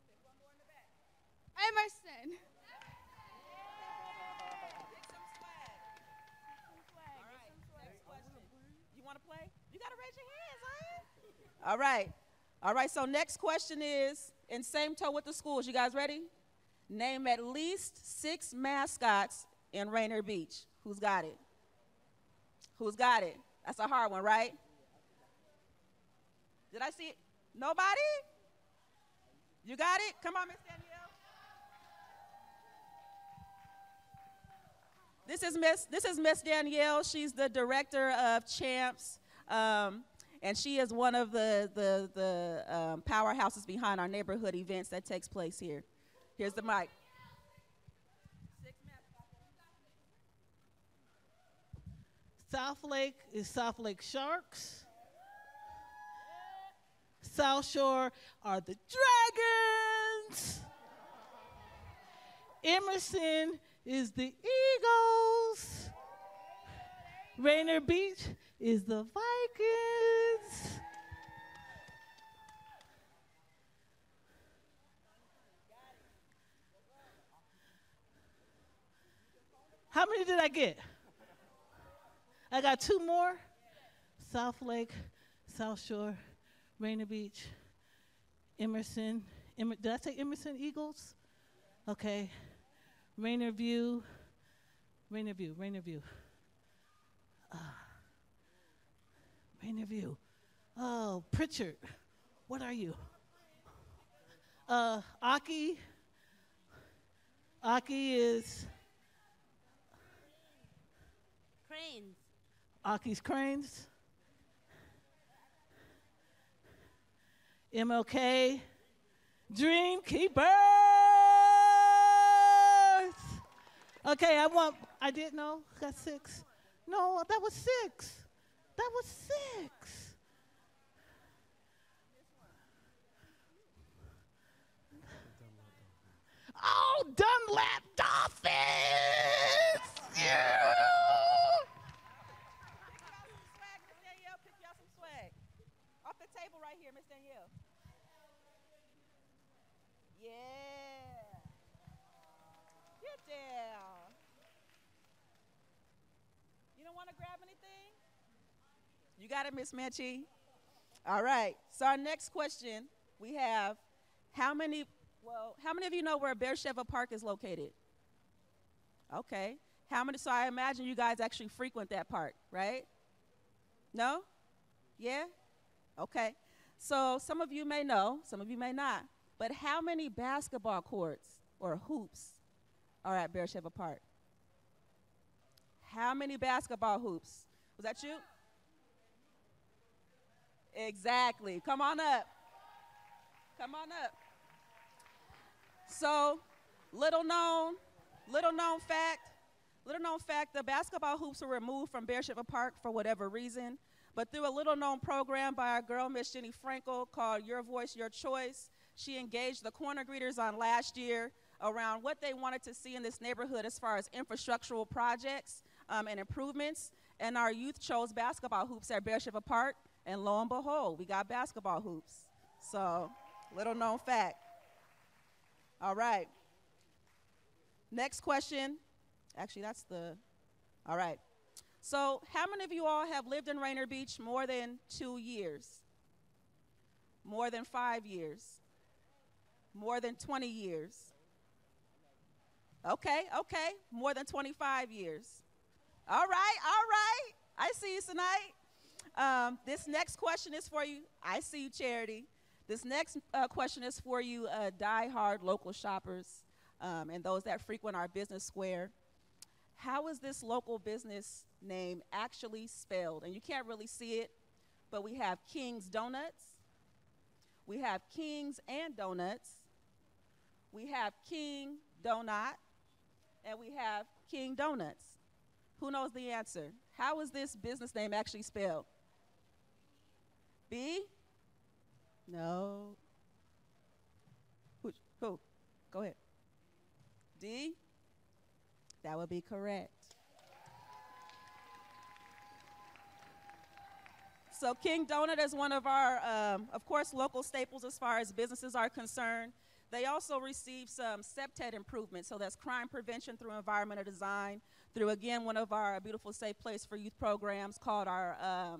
Pick one more in the back. Emerson. All right. All right, so next question is, in same toe with the schools, you guys ready? Name at least 6 mascots in Rainier Beach. Who's got it? Who's got it? That's a hard one, right? Did I see it? Nobody? You got it? Come on, Miss Danielle. This is Miss Danielle. She's the director of Champs, and she is one of the powerhouses behind our neighborhood events that takes place here. Here's the mic. South Lake is South Lake Sharks. South Shore are the Dragons. Emerson is the Eagles. Rainier Beach is the Vikings. How many did I get? I got 2 more. South Lake, South Shore, Rainier Beach, Emerson. Did I say Emerson Eagles? Okay. Rainier View. Rainier View. Rainier View. Oh, Pritchard. What are you? Aki. Aki is Cranes. Aki's Cranes. MLK. Dream Keepers. Okay, I didn't know. Got 6. No, that was 6. That was 6. Oh, Dunlap Dolphins! Yeah! Pick y'all some swag. Off the table right here, Miss Danielle. Yeah. Get down. You don't want to grab anything? You got it, Miss Manchi. All right. So our next question, we have how many of you know where Beersheba Park is located? Okay. So I imagine you guys actually frequent that park, right? No? Yeah? Okay. So some of you may know, some of you may not. But how many basketball courts or hoops are at Beersheba Park? How many basketball hoops? Was that you? Exactly. Come on up. Come on up. So, little known fact, the basketball hoops were removed from Beersheba Park for whatever reason. But through a little-known program by our girl, Miss Jenny Frankel, called Your Voice, Your Choice, she engaged the corner greeters on last year around what they wanted to see in this neighborhood as far as infrastructural projects and improvements. And our youth chose basketball hoops at Beersheba Park, and lo and behold, we got basketball hoops. So, little-known fact. All right. Next question. Actually, all right. So how many of you all have lived in Rainier Beach more than 2 years? More than 5 years? More than 20 years? Okay. More than 25 years. All right. I see you tonight. This next question is for you. I see you, Charity. This next question is for you die-hard local shoppers and those that frequent our business square. How is this local business name actually spelled? And you can't really see it, but we have King's Donuts. We have King's and Donuts. We have King Donut. And we have King Donuts. Who knows the answer? How is this business name actually spelled? B? No. Who? Go ahead. D? That would be correct. So King Donut is one of our, of course, local staples as far as businesses are concerned. They also receive some CPTED improvements, so that's crime prevention through environmental design, through, again, one of our beautiful Safe Place for Youth programs called our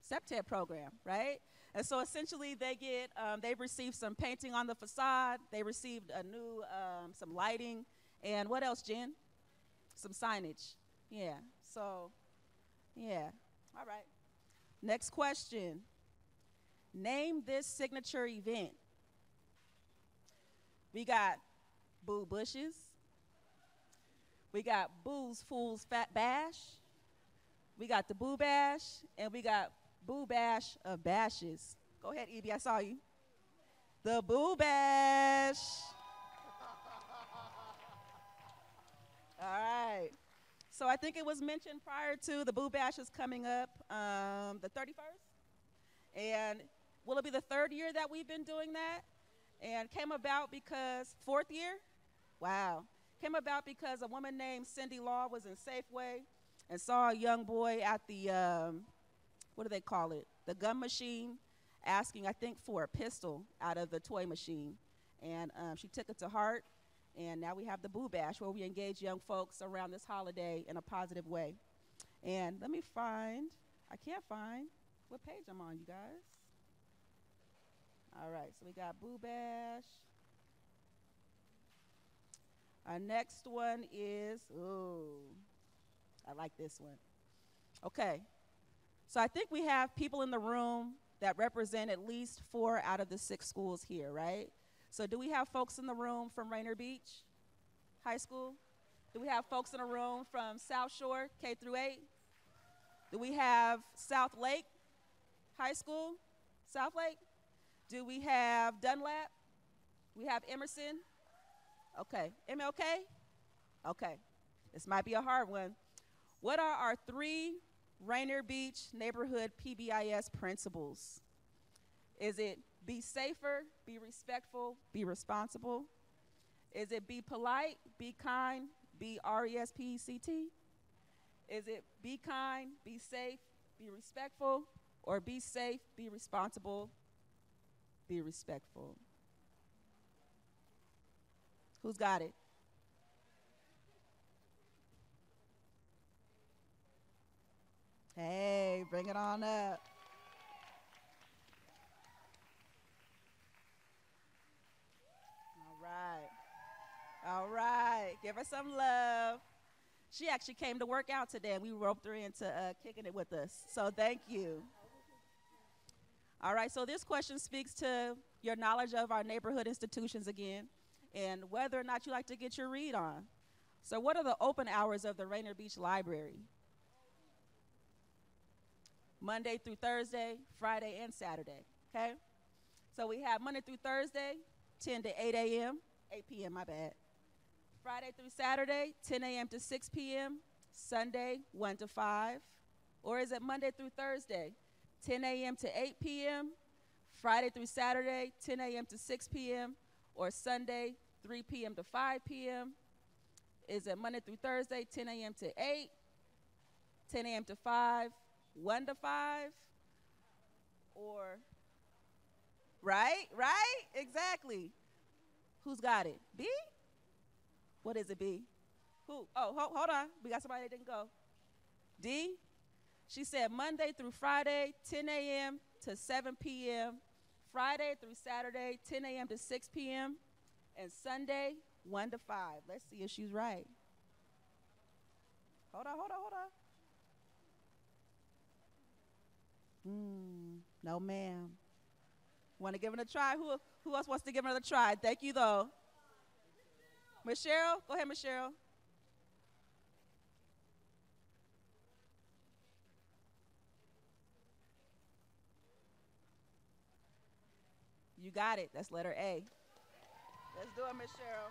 CPTED program, right? And so essentially they've received some painting on the facade. They received a new, some lighting. And what else, Jen? Some signage. Yeah, so, yeah. All right. Next question. Name this signature event. We got Boo Bushes. We got Boo's Fools Fat Bash. We got the Boo Bash, and we got Boo Bash of Bashes. Go ahead, Evie, I saw you. The Boo Bash. All right. So I think it was mentioned prior to the Boo Bash is coming up the 31st. And will it be the third year that we've been doing that? And came about because, fourth year? Wow. Came about because a woman named Cindy Law was in Safeway and saw a young boy at the, what do they call it? The gun machine, asking, I think, for a pistol out of the toy machine. And she took it to heart. And now we have the Boo Bash, where we engage young folks around this holiday in a positive way. And let me find, I can't find what page I'm on, you guys. All right, so we got Boo Bash. Our next one is, ooh, I like this one. Okay, so I think we have people in the room that represent at least 4 out of the 6 schools here, right? So do we have folks in the room from Rainier Beach High School? Do we have folks in the room from South Shore, K through 8? Do we have South Lake High School, South Lake? Do we have Dunlap? We have Emerson? Okay, MLK? Okay, this might be a hard one. What are our 3 Rainier Beach neighborhood PBIS principles? Is it be safer, be respectful, be responsible? Is it be polite, be kind, be RESPECT? Is it be kind, be safe, be respectful, or be safe, be responsible, be respectful? Who's got it? Hey, bring it on up. All right, give her some love. She actually came to work out today, and we roped her into kicking it with us. So thank you. All right, so this question speaks to your knowledge of our neighborhood institutions again, and whether or not you like to get your read on. So what are the open hours of the Rainier Beach Library? Monday through Thursday, Friday, and Saturday, okay? So we have Monday through Thursday, 10 to 8 a.m., 8 p.m., my bad. Friday through Saturday, 10 a.m. to 6 p.m., Sunday, 1 to 5. Or is it Monday through Thursday, 10 a.m. to 8 p.m., Friday through Saturday, 10 a.m. to 6 p.m., or Sunday, 3 p.m. to 5 p.m.? Is it Monday through Thursday, 10 a.m. to 8, 10 a.m. to 5, 1 to 5? Or, right? Exactly. Who's got it? B? What is it, B? Who? Oh, hold on. We got somebody that didn't go. D? She said Monday through Friday, 10 a.m. to 7 p.m., Friday through Saturday, 10 a.m. to 6 p.m., and Sunday, 1 to 5. Let's see if she's right. Hold on. No, ma'am. Want to give it a try? Who else wants to give it a try? Thank you, though. Michelle? Go ahead, Michelle. You got it. That's letter A. Let's do it, Miss Cheryl.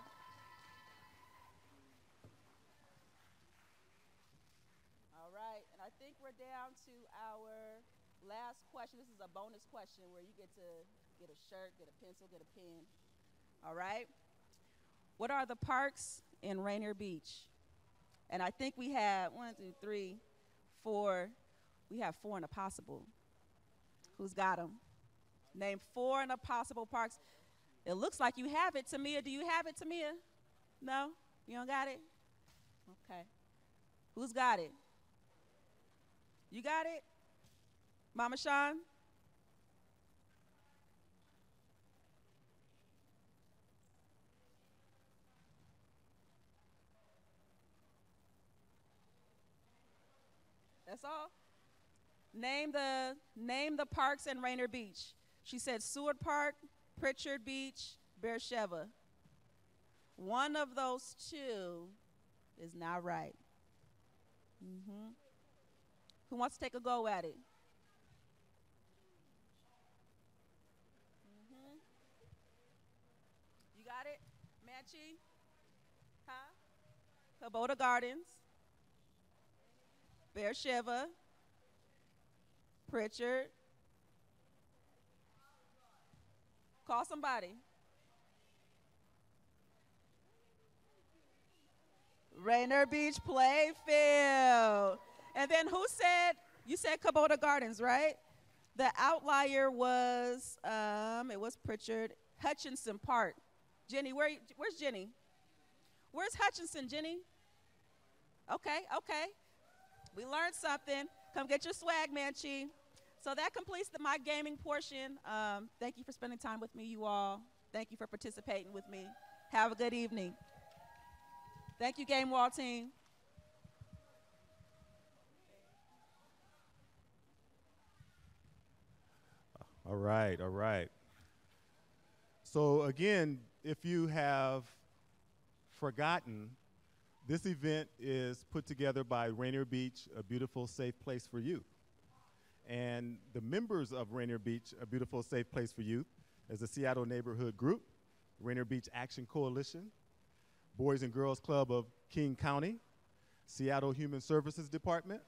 All right, and I think we're down to our last question. This is a bonus question where you get to get a shirt, get a pencil, get a pen. All right? What are the parks in Rainier Beach? And I think we have 1, 2, 3, 4. We have 4 in a possible. Who's got them? Name 4 in a possible parks. It looks like you have it, Tamia. Do you have it, Tamia? No? You don't got it? Okay. Who's got it? You got it? Mama Sean? That's all? Name the parks in Rainier Beach. She said Seward Park, Pritchard Beach, Beersheba. One of those two is not right. Who wants to take a go at it? You got it? Manchi? Huh? Kubota Gardens, Beersheba, Pritchard. Call somebody. Rainier Beach Playfield. And then who said, you said Kubota Gardens, right? The outlier was, it was Pritchard, Hutchinson Park. Jenny, where's Jenny? Where's Hutchinson, Jenny? Okay. We learned something. Come get your swag, Manchi. So that completes my gaming portion. Thank you for spending time with me, you all. Thank you for participating with me. Have a good evening. Thank you, Game Wall team. All right. So again, if you have forgotten, this event is put together by Rainier Beach, a beautiful, safe place for youth. And the members of Rainier Beach, a beautiful, safe place for youth, is the Seattle Neighborhood Group, Rainier Beach Action Coalition, Boys and Girls Club of King County, Seattle Human Services Department,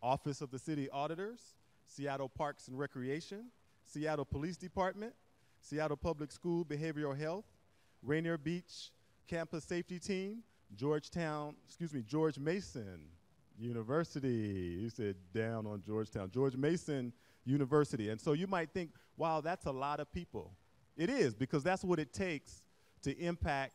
Office of the City Auditors, Seattle Parks and Recreation, Seattle Police Department, Seattle Public School Behavioral Health, Rainier Beach Campus Safety Team, George Mason University. You said down on Georgetown. George Mason University. And so you might think, wow, that's a lot of people. It is, because that's what it takes to impact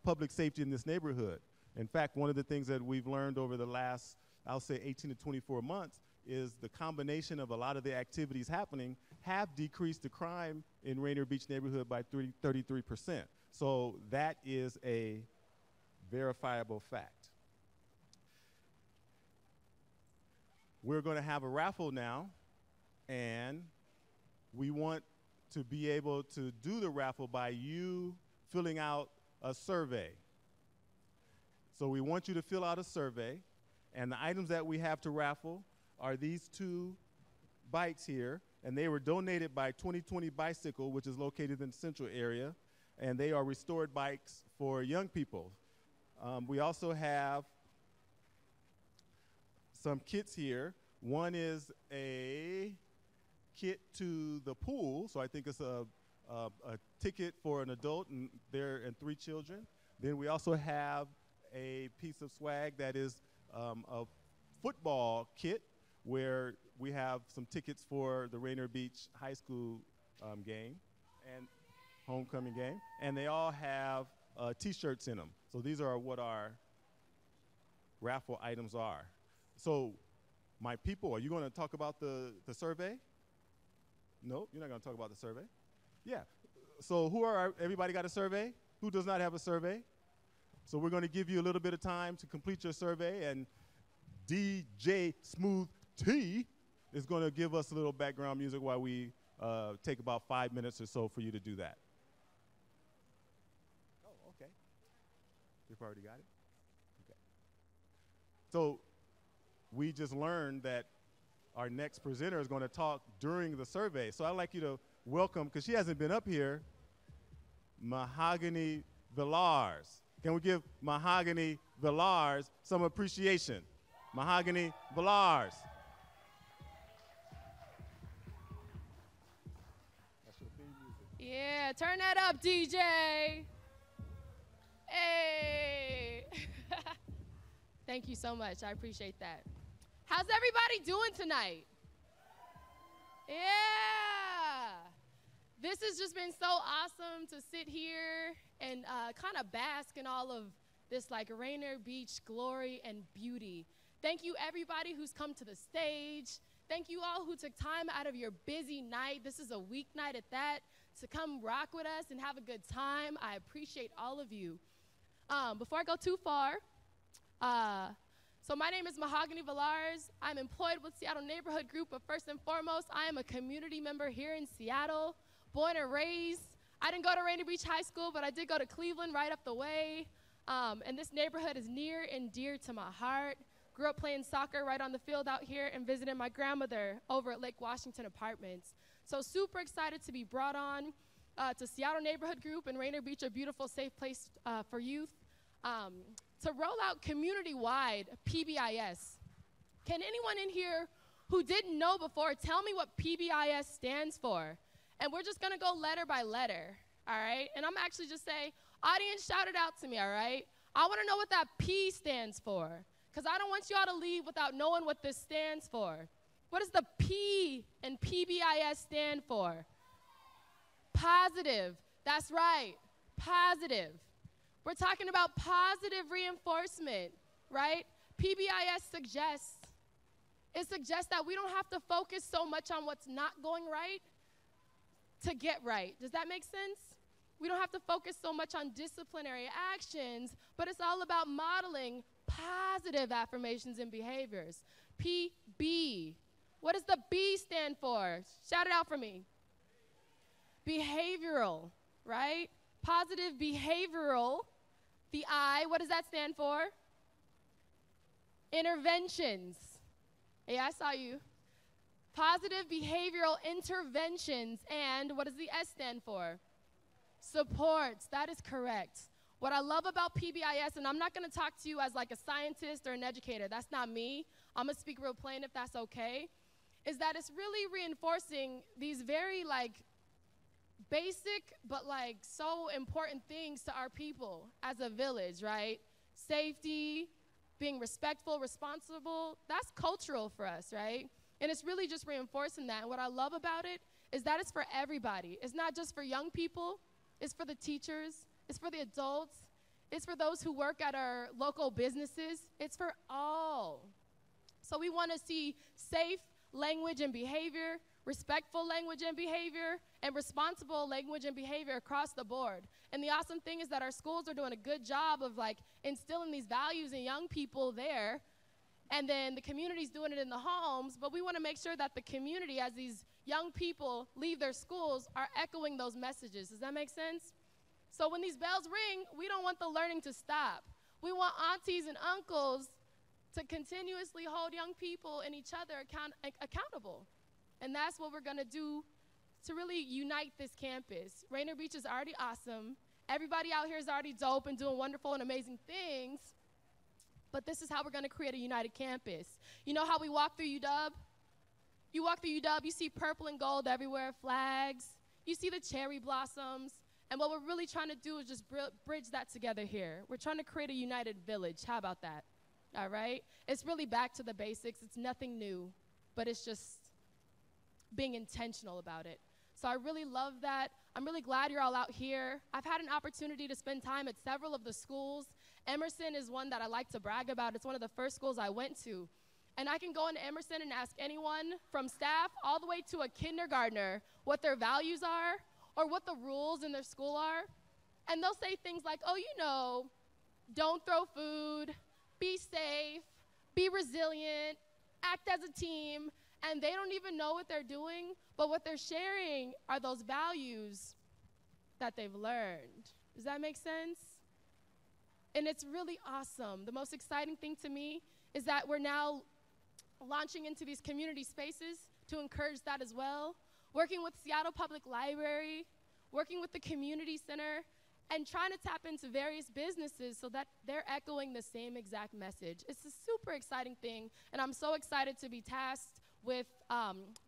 public safety in this neighborhood. In fact, one of the things that we've learned over the last, I'll say 18 to 24 months, is the combination of a lot of the activities happening have decreased the crime in Rainier Beach neighborhood by 33%. So that is a verifiable fact. We're going to have a raffle now, and we want to be able to do the raffle by you filling out a survey. So we want you to fill out a survey, and the items that we have to raffle are these two bikes here, and they were donated by 2020 Bicycle, which is located in the central area, and they are restored bikes for young people. We also have some kits here. One is a kit to the pool, so I think it's a ticket for an adult and 3 children. Then we also have a piece of swag that is a football kit, where we have some tickets for the Rainier Beach High School game and homecoming game, and they all have T-shirts in them. So these are what our raffle items are. So my people, are you going to talk about the survey? No, you're not going to talk about the survey? Yeah. So everybody got a survey? Who does not have a survey? So we're going to give you a little bit of time to complete your survey, and DJ Smooth T is going to give us a little background music while we take about 5 minutes or so for you to do that. Oh, okay. You've already got it? Okay. So we just learned that our next presenter is going to talk during the survey. So I'd like you to welcome, because she hasn't been up here, Mahogany Villars. Can we give Mahogany Villars some appreciation? Mahogany Villars. Yeah, turn that up, DJ. Hey. Thank you so much. I appreciate that. How's everybody doing tonight? Yeah. This has just been so awesome to sit here and kind of bask in all of this like Rainier Beach glory and beauty. Thank you everybody who's come to the stage. Thank you all who took time out of your busy night. This is a weeknight at that, to come rock with us and have a good time. I appreciate all of you. Before I go too far, So my name is Mahogany Villars. I'm employed with Seattle Neighborhood Group, but first and foremost, I am a community member here in Seattle, born and raised. I didn't go to Rainier Beach High School, but I did go to Cleveland right up the way. And this neighborhood is near and dear to my heart. Grew up playing soccer right on the field out here and visited my grandmother over at Lake Washington Apartments. So super excited to be brought on to Seattle Neighborhood Group and Rainier Beach, a beautiful, safe place for youth, to roll out community-wide PBIS. Can anyone in here who didn't know before tell me what PBIS stands for? And we're just gonna go letter by letter, all right? And I'm actually just say, audience, shout it out to me, all right? I wanna know what that P stands for, because I don't want you all to leave without knowing what this stands for. What does the P in PBIS stand for? Positive. That's right, positive. We're talking about positive reinforcement, right? PBIS suggests that we don't have to focus so much on what's not going right to get right. Does that make sense? We don't have to focus so much on disciplinary actions, but it's all about modeling positive affirmations and behaviors. PB. What does the B stand for? Shout it out for me. Behavioral, right? Positive behavioral. The I, what does that stand for? Interventions. Yeah, I saw you. Positive behavioral interventions. And what does the S stand for? Supports. That is correct. What I love about PBIS, and I'm not going to talk to you as like a scientist or an educator. That's not me. I'm going to speak real plain if that's okay. Is that it's really reinforcing these very like basic but like so important things to our people as a village, right? Safety, being respectful, responsible, that's cultural for us, right? And it's really just reinforcing that. And what I love about it is that it's for everybody. It's not just for young people, it's for the teachers, it's for the adults, it's for those who work at our local businesses, it's for all. So we want to see safe language and behavior, respectful language and behavior, and responsible language and behavior across the board. And the awesome thing is that our schools are doing a good job of like instilling these values in young people there, and then the community's doing it in the homes, but we want to make sure that the community, as these young people leave their schools, are echoing those messages. Does that make sense? So when these bells ring, we don't want the learning to stop. We want aunties and uncles to continuously hold young people and each other accountable. And that's what we're gonna do to really unite this campus. Rainier Beach is already awesome. Everybody out here is already dope and doing wonderful and amazing things. But this is how we're gonna create a united campus. You know how we walk through UW? You walk through UW, you see purple and gold everywhere, flags. You see the cherry blossoms. And what we're really trying to do is just bridge that together here. We're trying to create a united village. How about that? All right? It's really back to the basics. It's nothing new, but it's just being intentional about it. So I really love that. I'm really glad you're all out here. I've had an opportunity to spend time at several of the schools. Emerson is one that I like to brag about. It's one of the first schools I went to. And I can go into Emerson and ask anyone from staff all the way to a kindergartner what their values are or what the rules in their school are. And they'll say things like, oh, you know, don't throw food, be safe, be resilient, act as a team. And they don't even know what they're doing, but what they're sharing are those values that they've learned. Does that make sense? And it's really awesome. The most exciting thing to me is that we're now launching into these community spaces to encourage that as well, working with Seattle Public Library, working with the community center, and trying to tap into various businesses so that they're echoing the same exact message. It's a super exciting thing, and I'm so excited to be tasked with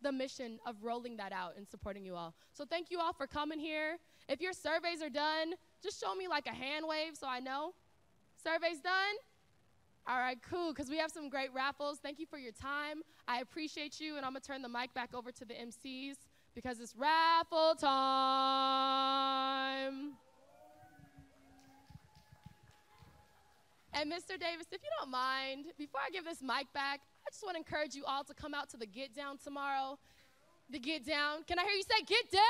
the mission of rolling that out and supporting you all. So thank you all for coming here. If your surveys are done, just show me like a hand wave so I know. Surveys done? All right, cool, because we have some great raffles. Thank you for your time. I appreciate you, and I'm gonna turn the mic back over to the MCs because it's raffle time. And Mr. Davis, if you don't mind, before I give this mic back, I just want to encourage you all to come out to the Get Down tomorrow. The Get Down. Can I hear you say Get Down?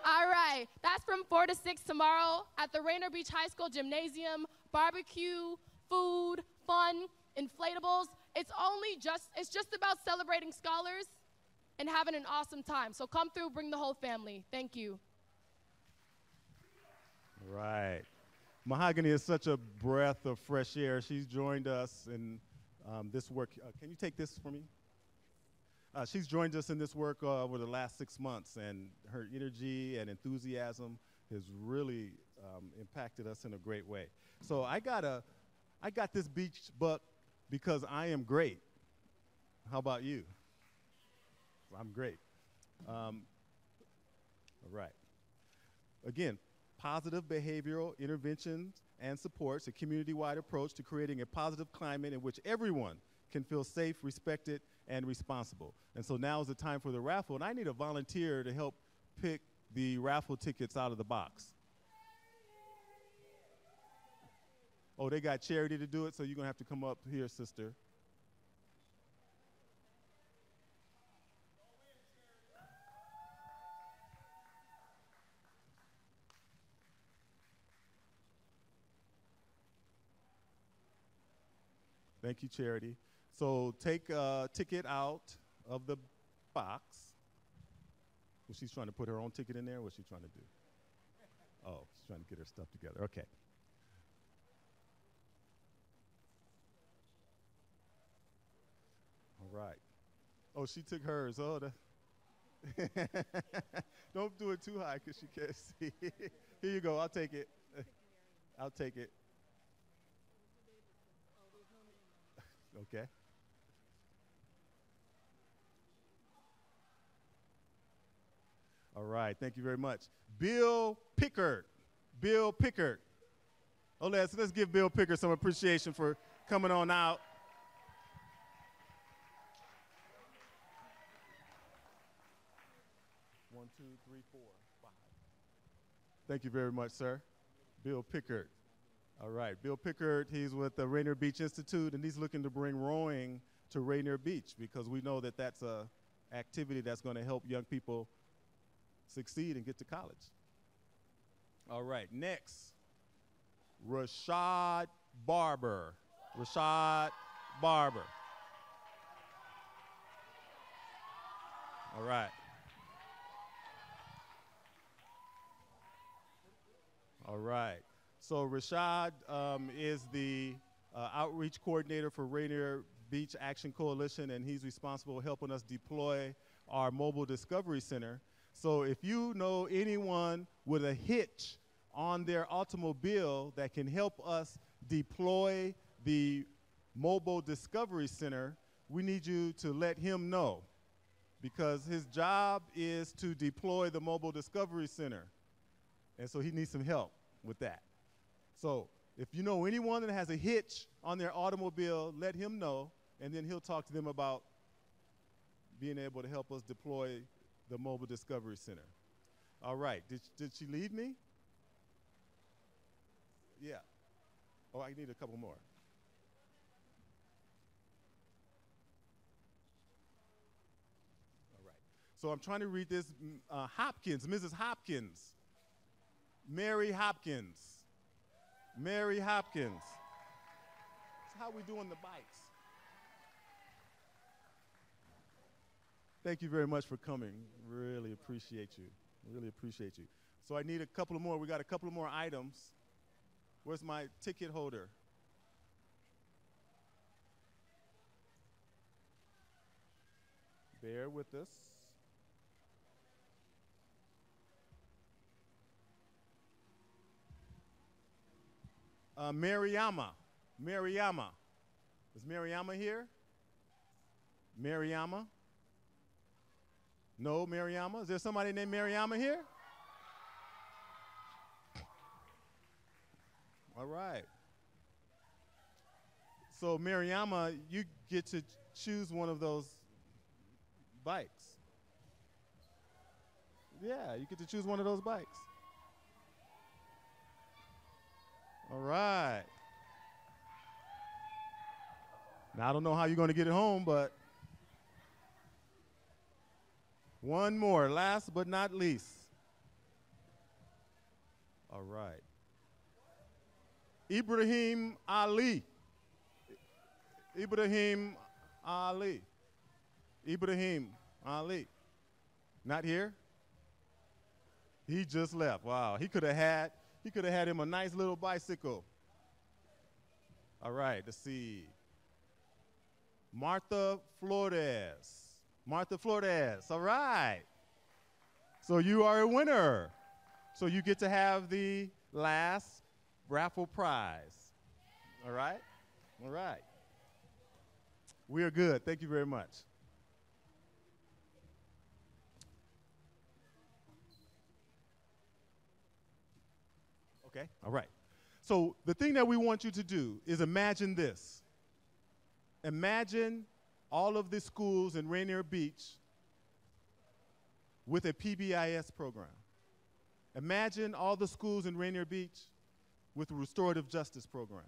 All right. That's from 4 to 6 tomorrow at the Rainier Beach High School Gymnasium. Barbecue, food, fun, inflatables. It's just about celebrating scholars and having an awesome time. So come through, bring the whole family. Thank you. Right. Mahogany is such a breath of fresh air. She's joined us in this work. Can you take this for me? She's joined us in this work over the last 6 months, and her energy and enthusiasm has really impacted us in a great way. So I got this beach book because I am great. How about you? I'm great. All right. Again, positive behavioral interventions and supports, a community-wide approach to creating a positive climate in which everyone can feel safe, respected, and responsible. And so now is the time for the raffle, and I need a volunteer to help pick the raffle tickets out of the box. Oh, they got Charity to do it, so you're gonna have to come up here, sister. Thank you, Charity. So take a ticket out of the box. Was she trying to put her own ticket in there? What's she trying to do? Oh, she's trying to get her stuff together. Okay. All right. Oh, she took hers. Oh, don't do it too high because she can't see. Here you go. I'll take it. I'll take it. Okay. All right, thank you very much. Bill Pickard. Bill Pickard. Oh, let's give Bill Pickard some appreciation for coming on out. One, two, three, four, five. Thank you very much, sir. Bill Pickard. All right, Bill Pickard, he's with the Rainier Beach Institute, and he's looking to bring rowing to Rainier Beach because we know that that's a activity that's going to help young people succeed and get to college. All right, next, Rashad Barber. Rashad Barber. All right. All right. So Rashad is the outreach coordinator for Rainier Beach Action Coalition, and he's responsible for helping us deploy our mobile discovery center. So if you know anyone with a hitch on their automobile that can help us deploy the mobile discovery center, we need you to let him know because his job is to deploy the mobile discovery center. And so he needs some help with that. So if you know anyone that has a hitch on their automobile, let him know, and then he'll talk to them about being able to help us deploy the Mobile Discovery Center. All right, did she leave me? Yeah. Oh, I need a couple more. All right. So I'm trying to read this. Hopkins, Mrs. Hopkins. Mary Hopkins. Mary Hopkins. So how we doing the bikes? Thank you very much for coming. Really appreciate you. Really appreciate you. So I need a couple of more. We got a couple of more items. Where's my ticket holder? Bear with us. Mariama. Mariama. Is Mariama here? Mariama? No, Mariama? Is there somebody named Mariama here? All right. So Mariama, you get to choose one of those bikes. Yeah, you get to choose one of those bikes. All right. Now, I don't know how you're going to get it home, but one more, last but not least. All right. Ibrahim Ali. Ibrahim Ali. Ibrahim Ali. Not here? He just left. Wow. He could have had him a nice little bicycle. All right, let's see. Martha Flores. Martha Flores. All right. So you are a winner. So you get to have the last raffle prize. All right? All right. We are good. Thank you very much. Okay, all right. So the thing that we want you to do is imagine this. Imagine all of the schools in Rainier Beach with a PBIS program. Imagine all the schools in Rainier Beach with a restorative justice program.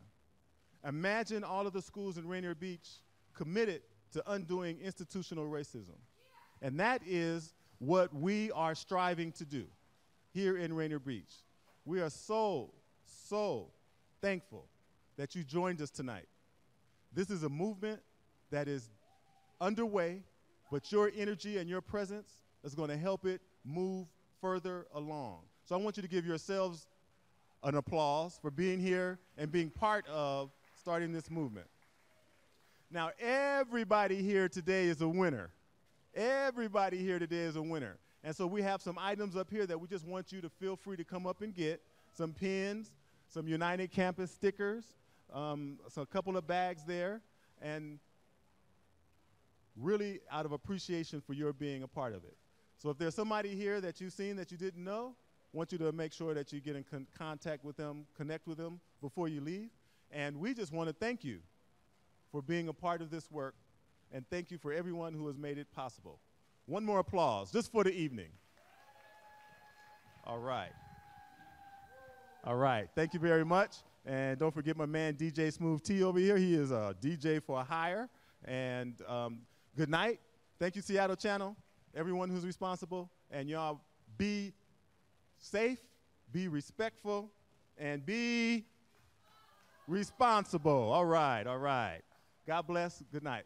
Imagine all of the schools in Rainier Beach committed to undoing institutional racism. And that is what we are striving to do here in Rainier Beach. We are so thankful that you joined us tonight. This is a movement that is underway, but your energy and your presence is going to help it move further along. So I want you to give yourselves an applause for being here and being part of starting this movement. Now, everybody here today is a winner. Everybody here today is a winner. And so we have some items up here that we just want you to feel free to come up and get. Some pins, some United Campus stickers, so a couple of bags there, and really out of appreciation for your being a part of it. So if there's somebody here that you've seen that you didn't know, I want you to make sure that you get in contact with them, connect with them before you leave. And we just want to thank you for being a part of this work, and thank you for everyone who has made it possible. One more applause, just for the evening. All right. All right, thank you very much. And don't forget my man, DJ Smooth T over here. He is a DJ for hire. And good night. Thank you, Seattle Channel, everyone who's responsible. And y'all be safe, be respectful, and be responsible. All right, all right. God bless. Good night.